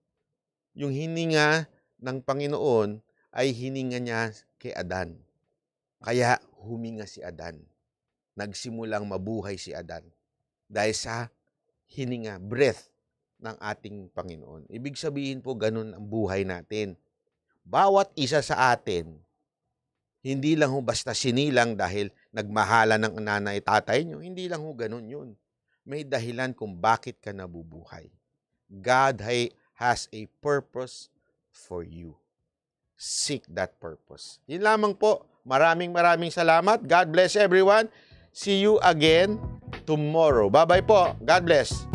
Yung hininga ng Panginoon ay hininga niya kay Adan. Kaya huminga si Adan. Nagsimulang mabuhay si Adan. Dahil sa hininga, breath ng ating Panginoon. Ibig sabihin po, ganun ang buhay natin. Bawat isa sa atin, hindi lang ho basta sinilang dahil nagmahala ng nanay tatay nyo. Hindi lang ho ganun yun. May dahilan kung bakit ka nabubuhay. God has a purpose for you. Seek that purpose. Yun lamang po. Maraming salamat. God bless everyone. See you again tomorrow. Bye-bye po. God bless.